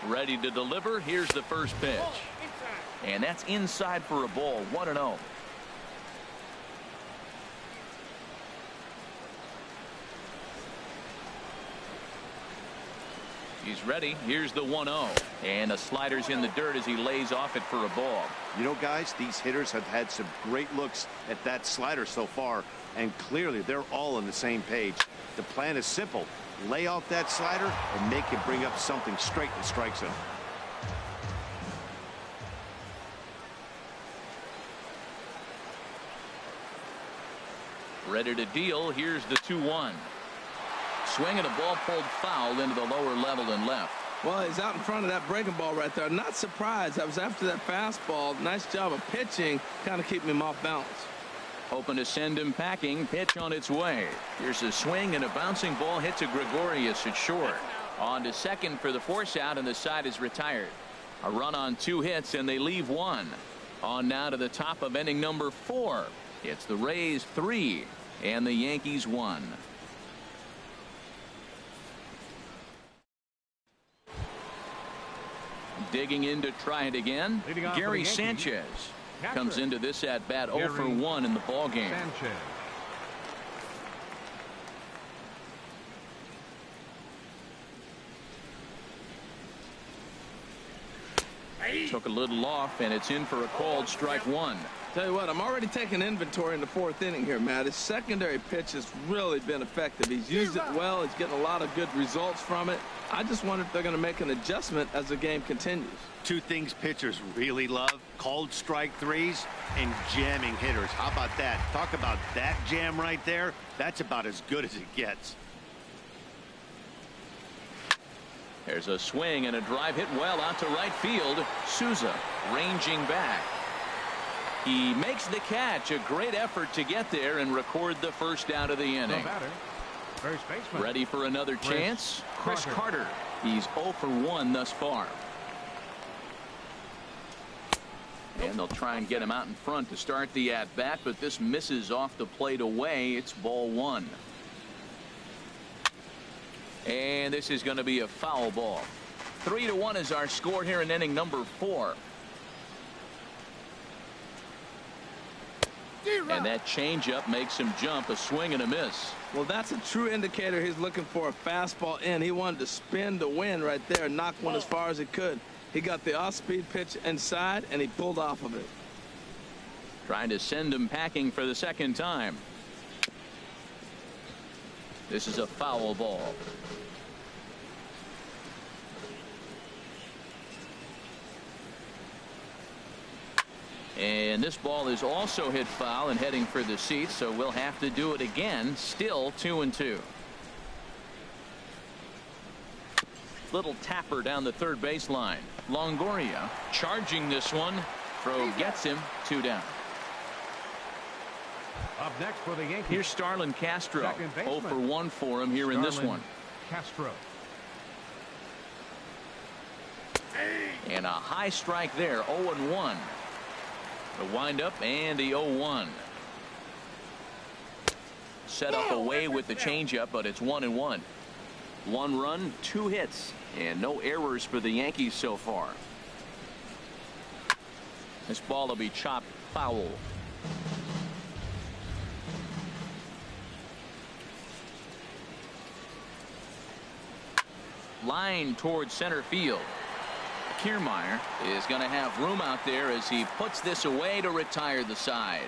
Ready to deliver. Here's the first pitch. And that's inside for a ball. 1-0. He's ready. Here's the 1-0. And the slider's in the dirt as he lays off it for a ball. You know, guys, these hitters have had some great looks at that slider so far, and clearly they're all on the same page. The plan is simple. Lay off that slider and make him bring up something straight in the strike zone. Ready to deal. Here's the 2-1. Swing and a ball pulled foul into the lower level and left. Well, he's out in front of that breaking ball right there. Not surprised. I was after that fastball. Nice job of pitching, kind of keeping him off balance. Hoping to send him packing. Pitch on its way. Here's a swing and a bouncing ball hit to Gregorius at short. On to second for the force out, and the side is retired. A run on 2 hits, and they leave 1. On now to the top of inning number 4. It's the Rays 3 and the Yankees 1. Digging in to try it again. Gary Sanchez comes into this at bat 0 for 1 in the ball game. Took a little off, and it's in for a called strike 1. Tell you what, I'm already taking inventory in the 4th inning here, Matt. His secondary pitch has really been effective. He's used it well. He's getting a lot of good results from it. I just wonder if they're going to make an adjustment as the game continues. 2 things pitchers really love: called strike 3s and jamming hitters. How about that? Talk about that jam right there. That's about as good as it gets. There's a swing and a drive hit well out to right field. Souza ranging back. He makes the catch. A great effort to get there and record the first out of the inning. Ready for another chance. Chris Carter. He's 0 for 1 thus far. And they'll try and get him out in front to start the at bat, but this misses off the plate away. It's ball 1. And this is going to be a foul ball. 3-1 is our score here in inning number 4. And that changeup makes him jump. A swing and a miss. Well, that's a true indicator. He's looking for a fastball in. He wanted to spin to win right there, knock one as far as he could. He got the off-speed pitch inside, and he pulled off of it. Trying to send him packing for the second time. This is a foul ball. And this ball is also hit foul and heading for the seats, so we'll have to do it again. Still 2-2. Little tapper down the third baseline. Longoria charging this one. Throw gets him. 2 down. Up next for the Yankees. Here's Starlin Castro. 0 for 1 for him here in this one. Castro. And a high strike there. 0-1. The windup and the 0-1. Set up away with the changeup, but it's 1-1. 1 run, 2 hits, and no errors for the Yankees so far. This ball will be chopped foul. Line towards center field. Kiermaier is going to have room out there as he puts this away to retire the side.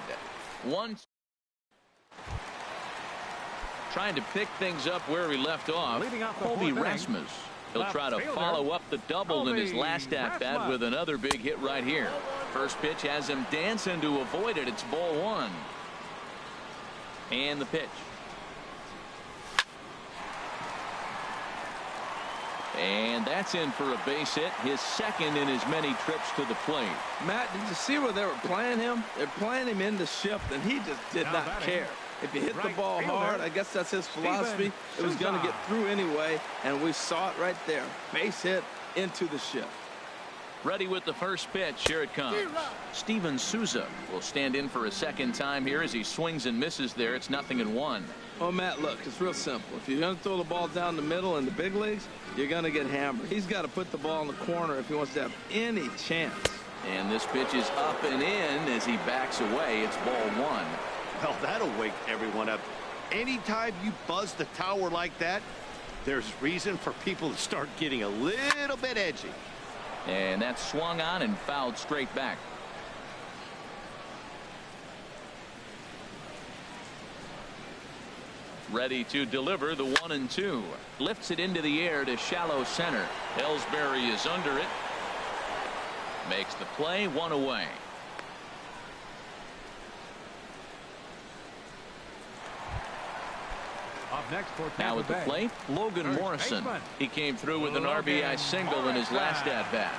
Trying to pick things up where he left off. Colby Rasmus. He'll try to follow up the double in his last at-bat with another big hit right here. First pitch has him dancing to avoid it. It's ball 1. And the pitch. And that's in for a base hit, his second in as many trips to the plate. Matt, did you see where they were playing him? They're playing him in the shift, and he just did not care. If you hit the ball hard, I guess that's his philosophy. It was going to get through anyway, and we saw it right there. Base hit into the shift. Ready with the first pitch. Here it comes. Steven Souza will stand in for a second time here as he swings and misses there. It's 0-1. Oh, Matt, look, it's real simple. If you're going to throw the ball down the middle in the big leagues, you're going to get hammered. He's got to put the ball in the corner if he wants to have any chance. And this pitch is up and in as he backs away. It's ball 1. Well, that'll wake everyone up. Anytime you buzz the tower like that, there's reason for people to start getting a little bit edgy. And that's swung on and fouled straight back. Ready to deliver the 1-2. Lifts it into the air to shallow center. Ellsbury is under it. Makes the play, 1 away. Up next for now at the plate, Logan Morrison. He came through with an RBI single in his last at-bat.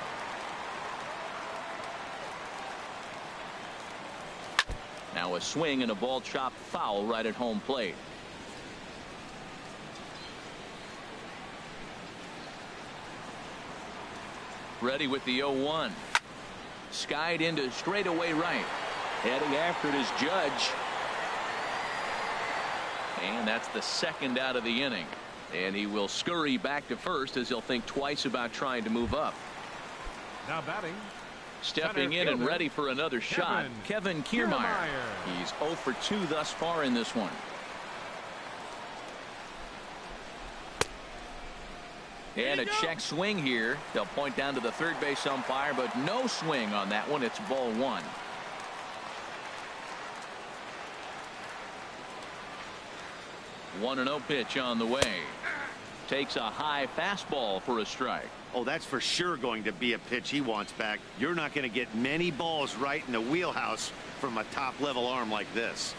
Now a swing and a ball chopped foul right at home plate. Ready with the 0-1. Skied into straightaway right. Heading after it is Judge. And that's the second out of the inning. And he will scurry back to first as he'll think twice about trying to move up. Now batting. Stepping in and ready for another shot, Kevin Kiermaier. He's 0 for 2 thus far in this one. And a check swing here. They'll point down to the third base umpire, but no swing on that one. It's ball 1. One 1-0 pitch on the way. Takes a high fastball for a strike. Oh, that's for sure going to be a pitch he wants back. You're not going to get many balls right in the wheelhouse from a top-level arm like this.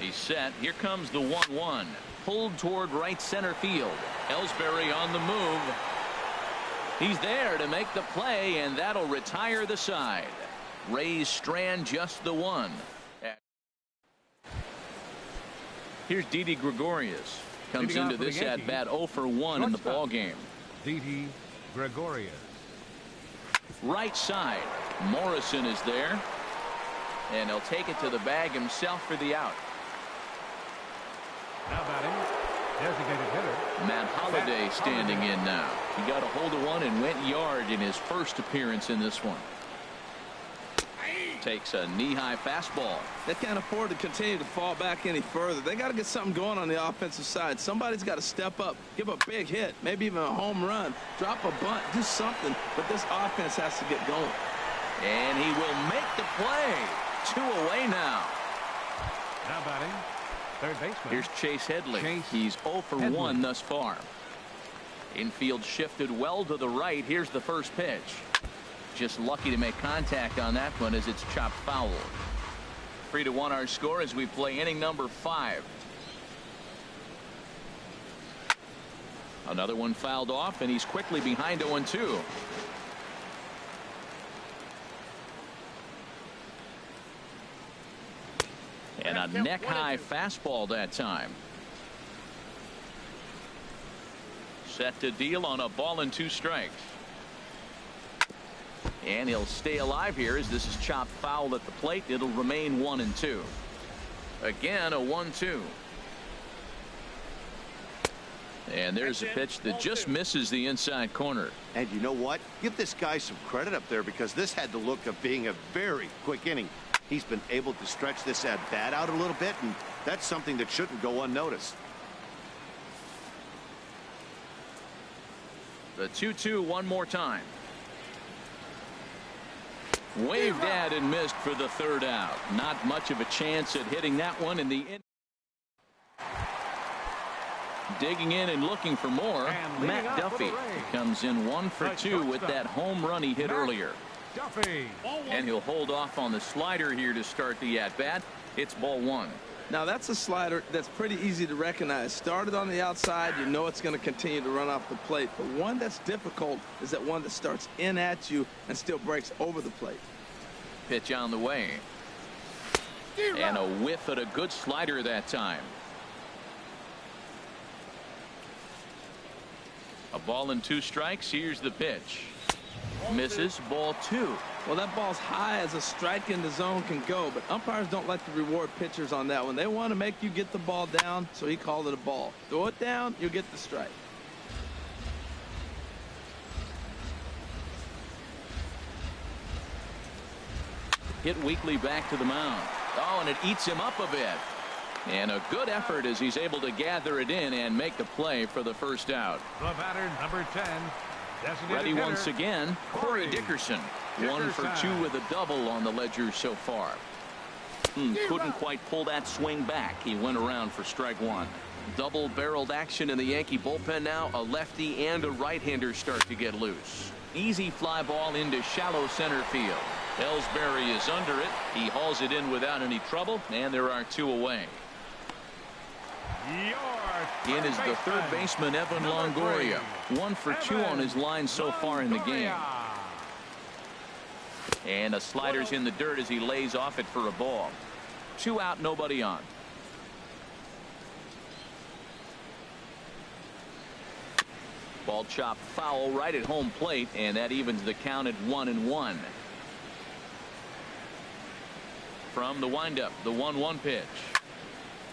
He's set. Here comes the 1-1. Pulled toward right center field. Ellsbury on the move. He's there to make the play, and that'll retire the side. Rays strand just the 1. Here's Didi Gregorius. Comes into this at bat 0 for 1 in the ball game. Didi Gregorius. Right side. Morrison is there. And he'll take it to the bag himself for the out. Now batting. Designated hitter. Matt Holliday standing in now. He got a hold of one and went yard in his first appearance in this one. Takes a knee-high fastball. They can't afford to continue to fall back any further. They got to get something going on the offensive side. Somebody's got to step up, give a big hit, maybe even a home run, drop a bunt, do something. But this offense has to get going. And he will make the play. 2 away now. Now batting. Third baseman. Here's Chase Headley. He's 0 for 1 thus far. Infield shifted well to the right. Here's the first pitch. Just lucky to make contact on that one as it's chopped foul. 3-1 our score as we play inning number 5. Another one fouled off, and he's quickly behind 0-2. And a neck-high fastball that time. Set to deal on a ball and 2 strikes. And he'll stay alive here as this is chopped foul at the plate. It'll remain 1-2. Again, a 1-2. And there's a pitch that just misses the inside corner. And you know what? Give this guy some credit up there, because this had the look of being a very quick inning. He's been able to stretch this at bat out a little bit, and that's something that shouldn't go unnoticed. The 2-2 one more time. Waved at and missed for the third out. Not much of a chance at hitting that one in the digging in and looking for more. Matt Duffy comes in 1 for 2 with that home run he hit earlier. Duffy. And he'll hold off on the slider here to start the at-bat. It's ball 1. Now that's a slider that's pretty easy to recognize. Started on the outside, you know it's going to continue to run off the plate. But one that's difficult is that one that starts in at you and still breaks over the plate. Pitch on the way. And a whiff at a good slider that time. A ball and 2 strikes. Here's the pitch. Misses, ball 2. Well, that ball's high as a strike in the zone can go, but umpires don't like to reward pitchers on that one. They want to make you get the ball down, so he called it a ball. Throw it down, you'll get the strike. Hit weakly back to the mound. Oh, and it eats him up a bit. And a good effort as he's able to gather it in and make the play for the first out. The batter, number 10. Ready once again, Corey Dickerson. 1 for 2 with a double on the ledger so far. Couldn't quite pull that swing back. He went around for strike 1. Double-barreled action in the Yankee bullpen now. A lefty and a right-hander start to get loose. Easy fly ball into shallow center field. Ellsbury is under it. He hauls it in without any trouble, and there are 2 away. In is the third baseman, Evan Longoria. 1 for 2 on his line so far in the game. And a slider's in the dirt as he lays off it for a ball. 2 out, nobody on. Ball chopped foul right at home plate, and that evens the count at 1-1. From the windup, the 1-1 pitch.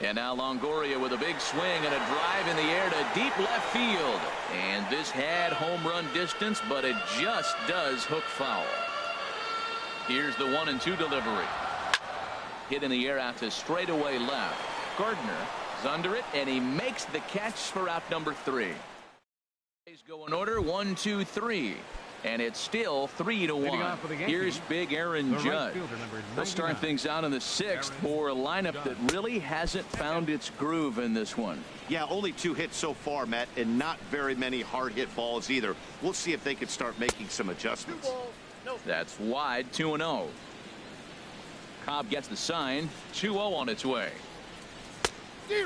And now Longoria with a big swing and a drive in the air to deep left field. And this had home run distance, but it just does hook foul. Here's the 1-2 delivery. Hit in the air out to straightaway left. Gardner is under it, and he makes the catch for out number 3. Go in order 1, 2, 3. And it's still 3-1. Here's big Aaron Judge. We'll start things out in the 6th for a lineup that really hasn't found its groove in this one. Yeah, only 2 hits so far, Matt, and not very many hard hit balls either. We'll see if they can start making some adjustments. That's wide, 2-0. Cobb gets the sign. 2-0 on its way.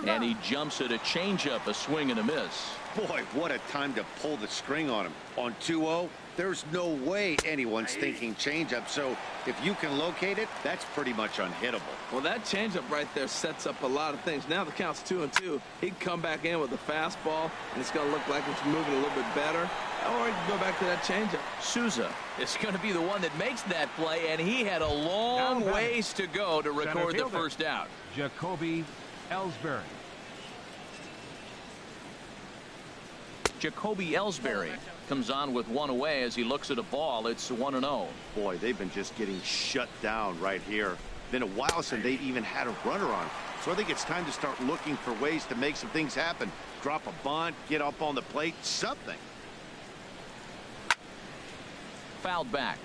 And he jumps at a changeup, a swing and a miss. Boy, what a time to pull the string on him. On 2-0, there's no way anyone's thinking changeup. So if you can locate it, that's pretty much unhittable. Well, that changeup right there sets up a lot of things. Now the count's 2-2. He can come back in with a fastball, and it's going to look like it's moving a little bit better. Or he can go back to that changeup. Souza is going to be the one that makes that play, and he had a long ways to go to record the first out. Jacoby Ellsbury. Jacoby Ellsbury comes on with 1 away as he looks at a ball. It's 1-0. Boy, they've been just getting shut down right here. Been a while since they've even had a runner on. So I think it's time to start looking for ways to make some things happen. Drop a bunt, get up on the plate, something. Fouled back.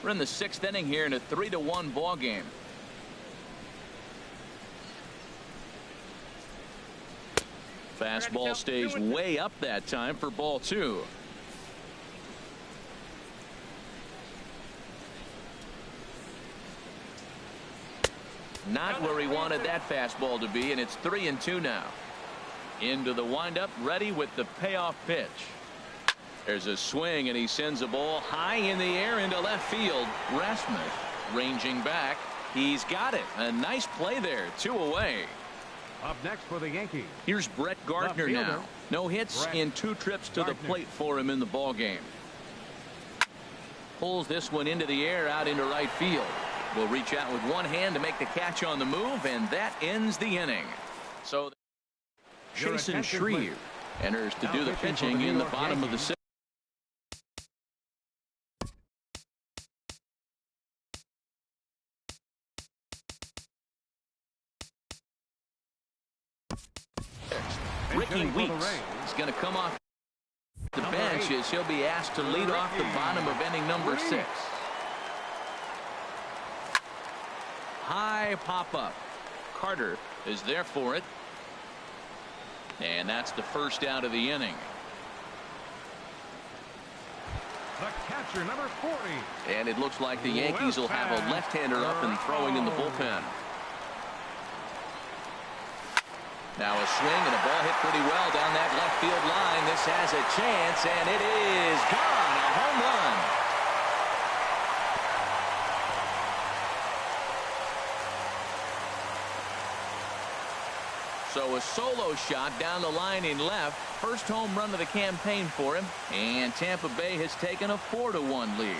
We're in the 6th inning here in a 3-1 ball game. Fastball stays way up that time for ball 2. Not where he wanted that fastball to be, and it's 3-2 now. Into the windup, ready with the payoff pitch. There's a swing, and he sends a ball high in the air into left field. Rasmussen ranging back. He's got it. A nice play there. 2 away. Up next for the Yankees. Here's Brett Gardner now. No hits in 2 trips to the plate for him in the ball game. Pulls this one into the air out into right field. Will reach out with one hand to make the catch on the move, and that ends the inning. So Jason Shreve enters to do the pitching in the bottom of the sixth. Ricky Weeks is going to come off the bench as he'll be asked to lead off the bottom of inning number 6. High pop-up. Carter is there for it. And that's the first out of the inning. The catcher, number 40. And it looks like the Yankees will have a left-hander up and throwing in the bullpen. Now a swing and a ball hit pretty well down that left field line. This has a chance, and it is gone. A home run. So a solo shot down the line in left. First home run of the campaign for him. And Tampa Bay has taken a 4-1 lead.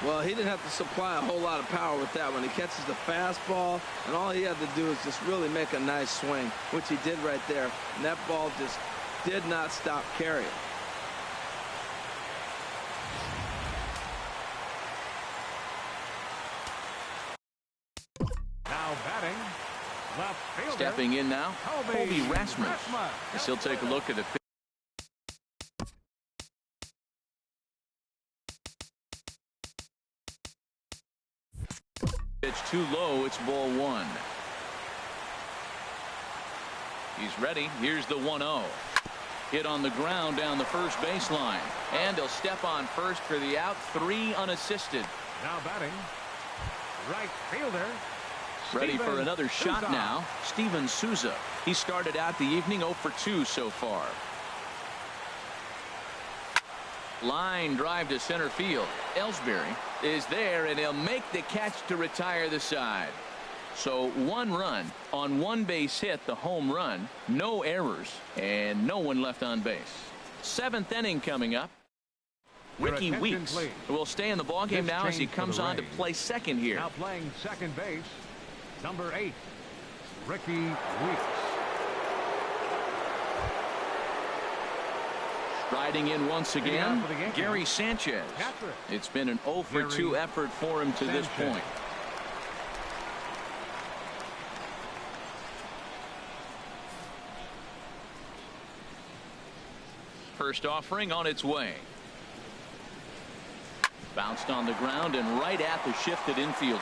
Well, he didn't have to supply a whole lot of power with that one. He catches the fastball, and all he had to do is just really make a nice swing, which he did right there. And that ball just did not stop carrying. Now batting, left fielder. Stepping in now, Colby Rasmus. As he'll take a look at the pitch. Pitch too low. It's ball 1. He's ready. Here's the 1-0. Hit on the ground down the first baseline. And he'll step on first for the out. 3 unassisted. Now batting, right fielder. Ready for another shot now. Steven Souza. He started out the evening 0 for 2 so far. Line drive to center field. Ellsbury is there, and he'll make the catch to retire the side. So 1 run on 1 base hit, the home run, no errors, and no one left on base. 7th inning coming up. Ricky Weeks will stay in the ballgame now as he comes on to play second here. Now playing second base, number 8, Ricky Weeks. Riding in once again, Gary Sanchez. It's been an 0 for 2 effort for him to this point. First offering on its way. Bounced on the ground and right at the shifted infielders.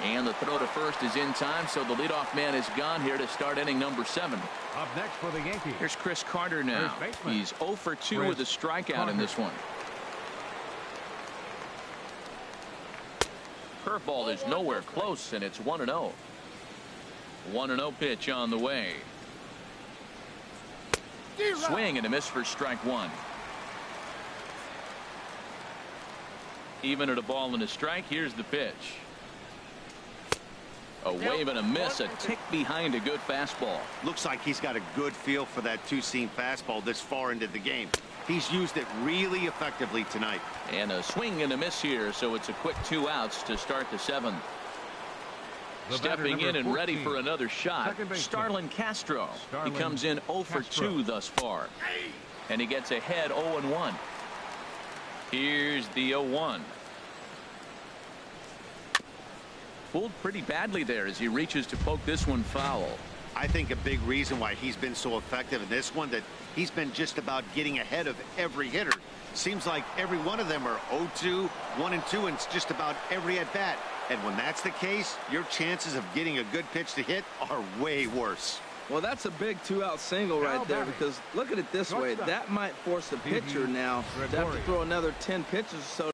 And the throw to first is in time, so the leadoff man is gone here to start inning number 7. Up next for the Yankees. Here's Chris Carter now. He's 0 for 2 with a strikeout in this one. Curveball is nowhere close, and it's 1-0. 1-0 pitch on the way. Swing and a miss for strike 1. Even at a ball and a strike, here's the pitch. A wave and a miss, a tick behind a good fastball. Looks like he's got a good feel for that two-seam fastball this far into the game. He's used it really effectively tonight. And a swing and a miss here, so it's a quick 2 outs to start the 7th. Stepping in and ready for another shot, Starlin Castro. He comes in 0 for 2 thus far. And he gets ahead 0-1. Here's the 0-1. Fooled pretty badly there as he reaches to poke this one foul. I think a big reason why he's been so effective in this one, that he's been just about getting ahead of every hitter. Seems like every one of them are 0-2, 1-2, and it's just about every at bat. And when that's the case, your chances of getting a good pitch to hit are way worse. Well, that's a big 2-out single right there, because look at it this way. That might force the pitcher now to have to throw another 10 pitches or so.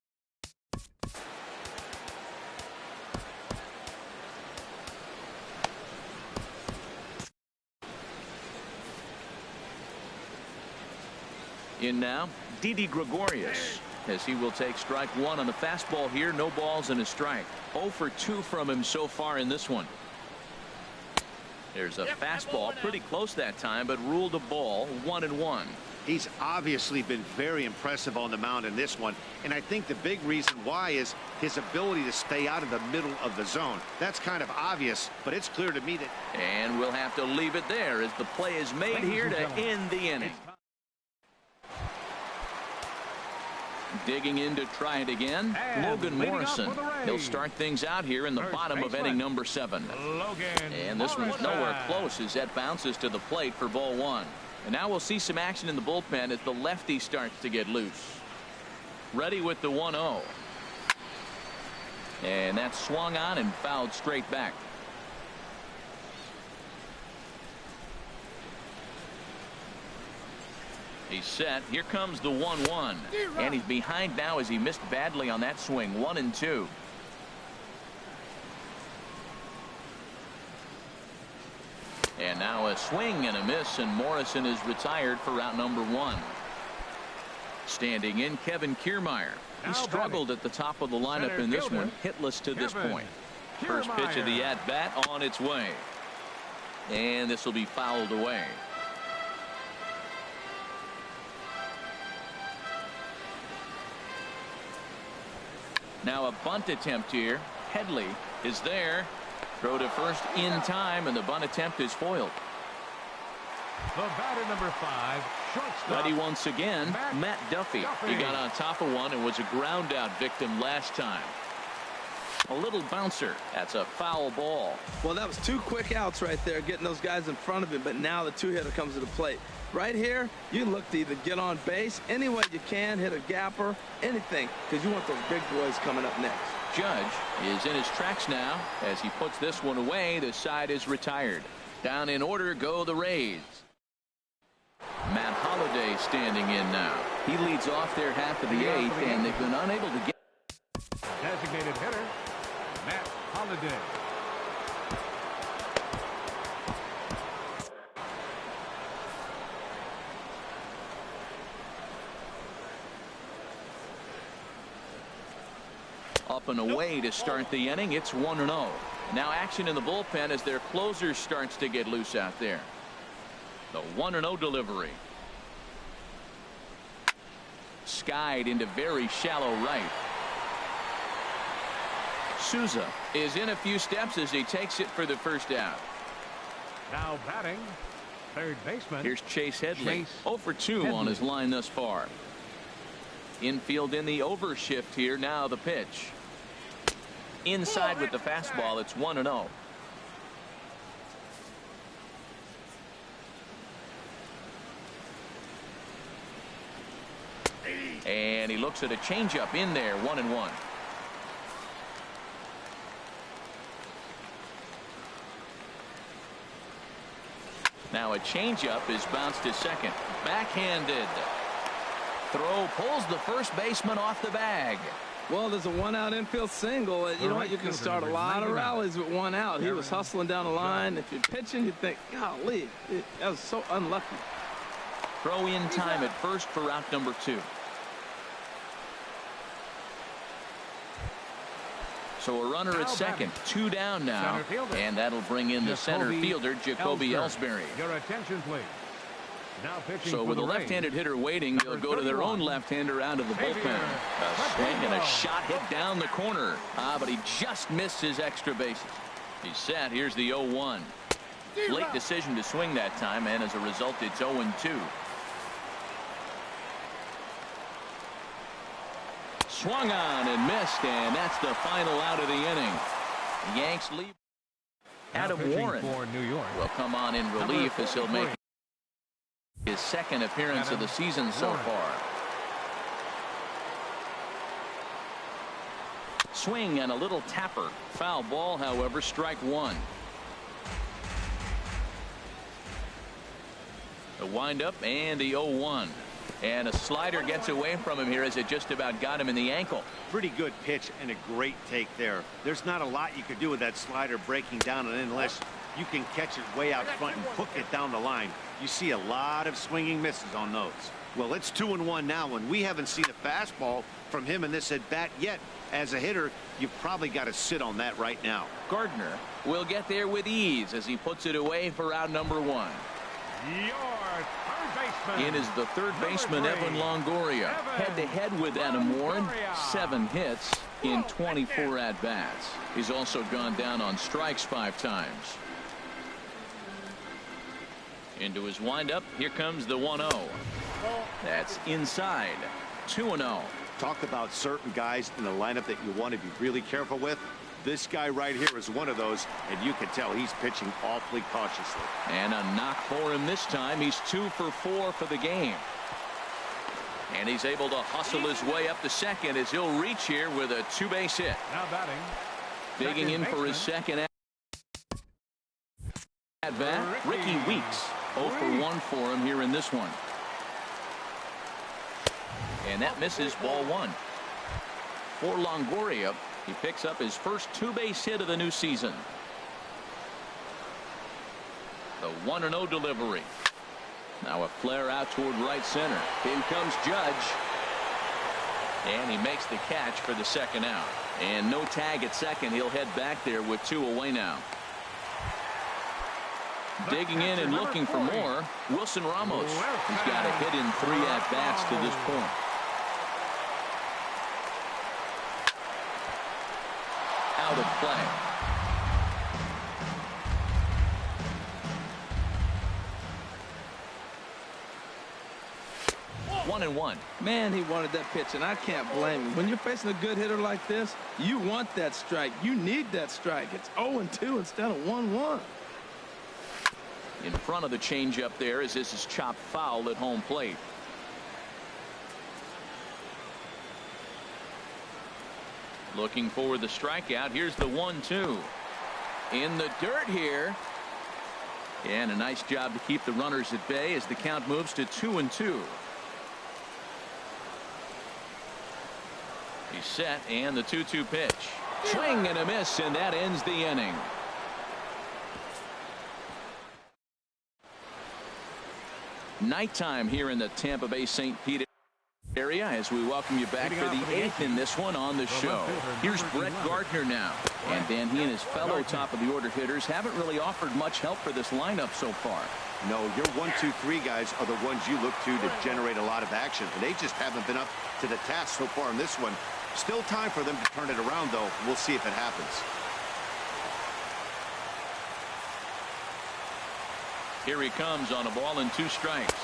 In now, Didi Gregorius, as he will take strike 1 on the fastball here. No balls and a strike. 0 for 2 from him so far in this one. There's a fastball pretty close that time, but ruled a ball. 1-1. He's obviously been very impressive on the mound in this one, and I think the big reason why is his ability to stay out of the middle of the zone. That's kind of obvious, but it's clear to me that... And we'll have to leave it there as the play is made here to end the inning. Digging in to try it again, Logan Morrison. He'll start things out here in the bottom of inning number 7. And this one's nowhere close as that bounces to the plate for ball 1. And now we'll see some action in the bullpen as the lefty starts to get loose. Ready with the 1-0. And that's swung on and fouled straight back. He's set. Here comes the 1-1. And he's behind now as he missed badly on that swing. 1-2. And now a swing and a miss, and Morrison is retired for out number 1. Standing in, Kevin Kiermaier. He struggled at the top of the lineup in this one, hitless to this point. First pitch of the at-bat on its way. And this will be fouled away. Now a bunt attempt here. Headley is there. Throw to first in time, and the bunt attempt is foiled. The batter number 5, shortstop. Ready once again, Matt Duffy. He got on top of one and was a ground out victim last time. A little bouncer. That's a foul ball. Well, that was 2 quick outs right there, getting those guys in front of him, but now the 2-hitter comes to the plate. Right here, you look to either get on base any way you can, hit a gapper, anything, because you want those big boys coming up next. Judge is in his tracks now. As he puts this one away, the side is retired. Down in order go the Rays. Matt Holliday standing in now. He leads off their half of the 8th, and they've been unable to get... Designated hitter, Matt Holliday. Up and away to start the inning. It's 1-0. Now action in the bullpen as their closer starts to get loose out there. The 1-0 delivery. Skied into very shallow right. Souza is in a few steps as he takes it for the first out. Now batting, third baseman. Here's Chase Headley. 0 for 2 Headley on his line thus far. Infield in the overshift here. Now the pitch. Inside with the fastball. It's 1-0. And he looks at a changeup in there. 1-1. Now a changeup is bounced to second. Backhanded. Throw pulls the first baseman off the bag. Well, there's a 1-out infield single. You know what? You can start a lot of rallies with 1 out. He was hustling down the line. If you're pitching, you think, golly, that was so unlucky. Throw in time at first for out number 2. So a runner at second, 2 down now, and that'll bring in the center fielder, Jacoby Ellsbury. Your attention, please. Now pitching so with a left-handed hitter waiting, they'll go to their own left-hander out of the bullpen. A swing and a shot hit down the corner. But he just missed his extra bases. He's set. Here's the 0-1. Late decision to swing that time, and as a result, it's 0-2. Swung on and missed, and that's the final out of the inning. The Yanks lead. Adam Warren for New York will come on in relief as he'll make his second appearance of the season so far. Swing and a little tapper. Foul ball, however, strike 1. The windup and the 0-1. And a slider gets away from him here as it just about got him in the ankle. Pretty good pitch and a great take there. There's not a lot you could do with that slider breaking down, and unless you can catch it way out front and hook it down the line, you see a lot of swinging misses on those. Well, it's 2-1 now, and we haven't seen a fastball from him in this at bat yet. As a hitter, you've probably got to sit on that right now. Gardner will get there with ease as he puts it away for out number 1. Your third In is the third baseman, Evan Longoria. Head-to-head with Adam Warren. 7 hits in 24 at-bats. He's also gone down on strikes 5 times. Into his windup. Here comes the 1-0. That's inside. 2-0. Talk about certain guys in the lineup that you want to be really careful with. This guy right here is one of those, and you can tell he's pitching awfully cautiously. And a knock for him this time. He's 2 for 4 for the game. And he's able to hustle his way up to second as he'll reach here with a 2-base hit. Now batting. Digging in for his second at bat, Ricky Weeks. 0 for 1 for him here in this one. And that misses, ball 1. For Longoria, he picks up his first 2-base hit of the new season. The 1-0 delivery. Now a flare out toward right center. In comes Judge. And he makes the catch for the second out. And no tag at second. He'll head back there with 2 away now. Digging in and looking for more, Wilson Ramos. He's got a hit in 3 at-bats to this point. Out of play. One and one. Man, he wanted that pitch, and I can't blame him. When you're facing a good hitter like this, you want that strike. You need that strike. It's 0-2 instead of 1-1. In front of the changeup there as this is chopped foul at home plate. Looking for the strikeout. Here's the 1-2. In the dirt here. And a nice job to keep the runners at bay as the count moves to 2-2. He's set, and the 2-2 pitch. Swing and a miss, and that ends the inning. Nighttime here in the Tampa Bay St. Pete area as we welcome you back for the 8th in this one on the show. Here's Brett Gardner now. And Dan, he and his fellow top of the order hitters haven't really offered much help for this lineup so far. No, your 1, 2, 3 guys are the ones you look to generate a lot of action, and they just haven't been up to the task so far in this one. Still time for them to turn it around, though. We'll see if it happens. Here he comes on a ball and 2 strikes.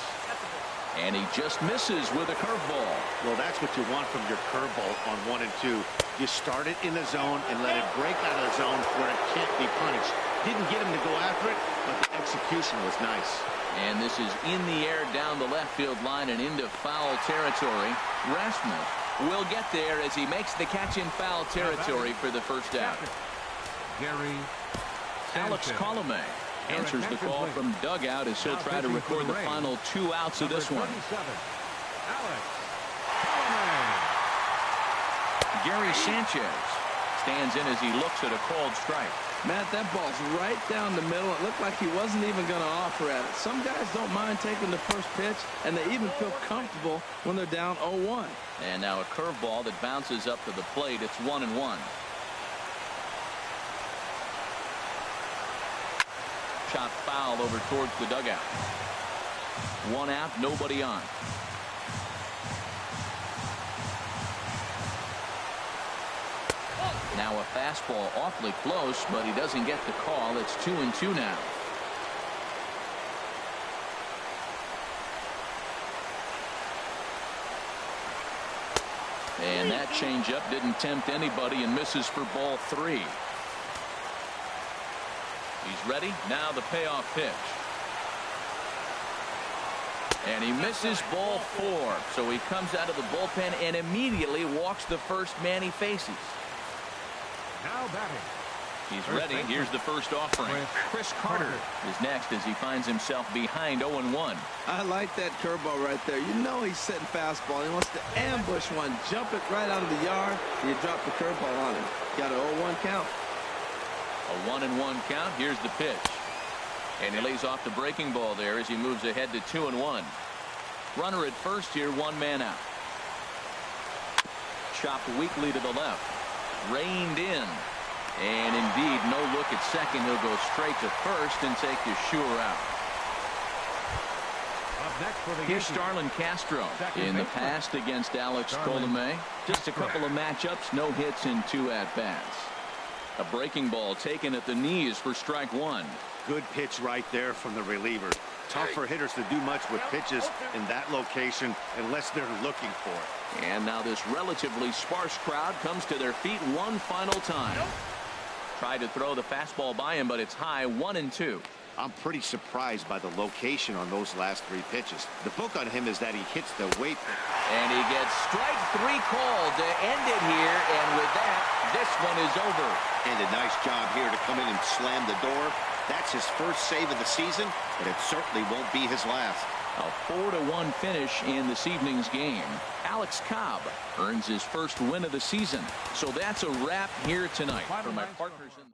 And he just misses with a curveball. Well, that's what you want from your curveball on 1 and 2. You start it in the zone and let it break out of the zone where it can't be punished. Didn't get him to go after it, but the execution was nice. And this is in the air down the left field line and into foul territory. Rasmus will get there as he makes the catch in foul territory for the first out. Gary Alex Colomé answers the call from dugout as he'll try to record the final 2 outs of this one. Gary Sanchez stands in as he looks at a called strike. Matt, that ball's right down the middle. It looked like he wasn't even going to offer at it. Some guys don't mind taking the first pitch, and they even feel comfortable when they're down 0-1. And now a curveball that bounces up to the plate. It's 1-1. Shot foul over towards the dugout. 1 out, nobody on. Now a fastball awfully close, but he doesn't get the call. It's 2-2 now. And that changeup didn't tempt anybody and misses for ball 3. He's ready. Now the payoff pitch. And he misses ball 4. So he comes out of the bullpen and immediately walks the first man he faces. Now batting. He's ready. Here's the first offering. Chris Carter is next as he finds himself behind 0-1. I like that curveball right there. You know he's setting fastball. He wants to ambush one, jump it right out of the yard, and you drop the curveball on him. Got an 0-1 count. A 1-1 count. Here's the pitch. And he lays off the breaking ball there as he moves ahead to 2-1. Runner at first here, 1 man out. Chopped weakly to the left. Reined in. And indeed, no look at second. He'll go straight to first and take a sure out. next for the Here's Yankees. Starlin Castro in the past against Alex Colomé. Just a couple of matchups, no hits in 2 at-bats. A breaking ball taken at the knees for strike 1. Good pitch right there from the reliever. Tough for hitters to do much with pitches in that location unless they're looking for it. And now this relatively sparse crowd comes to their feet one final time. Tried to throw the fastball by him, but it's high, 1-2. I'm pretty surprised by the location on those last 3 pitches. The book on him is that he hits the weight. And he gets strike 3 called to end it here, and with that, this one is over. And a nice job here to come in and slam the door. That's his first save of the season, but it certainly won't be his last. A 4-1 finish in this evening's game. Alex Cobb earns his first win of the season. So that's a wrap here tonight. For my partners in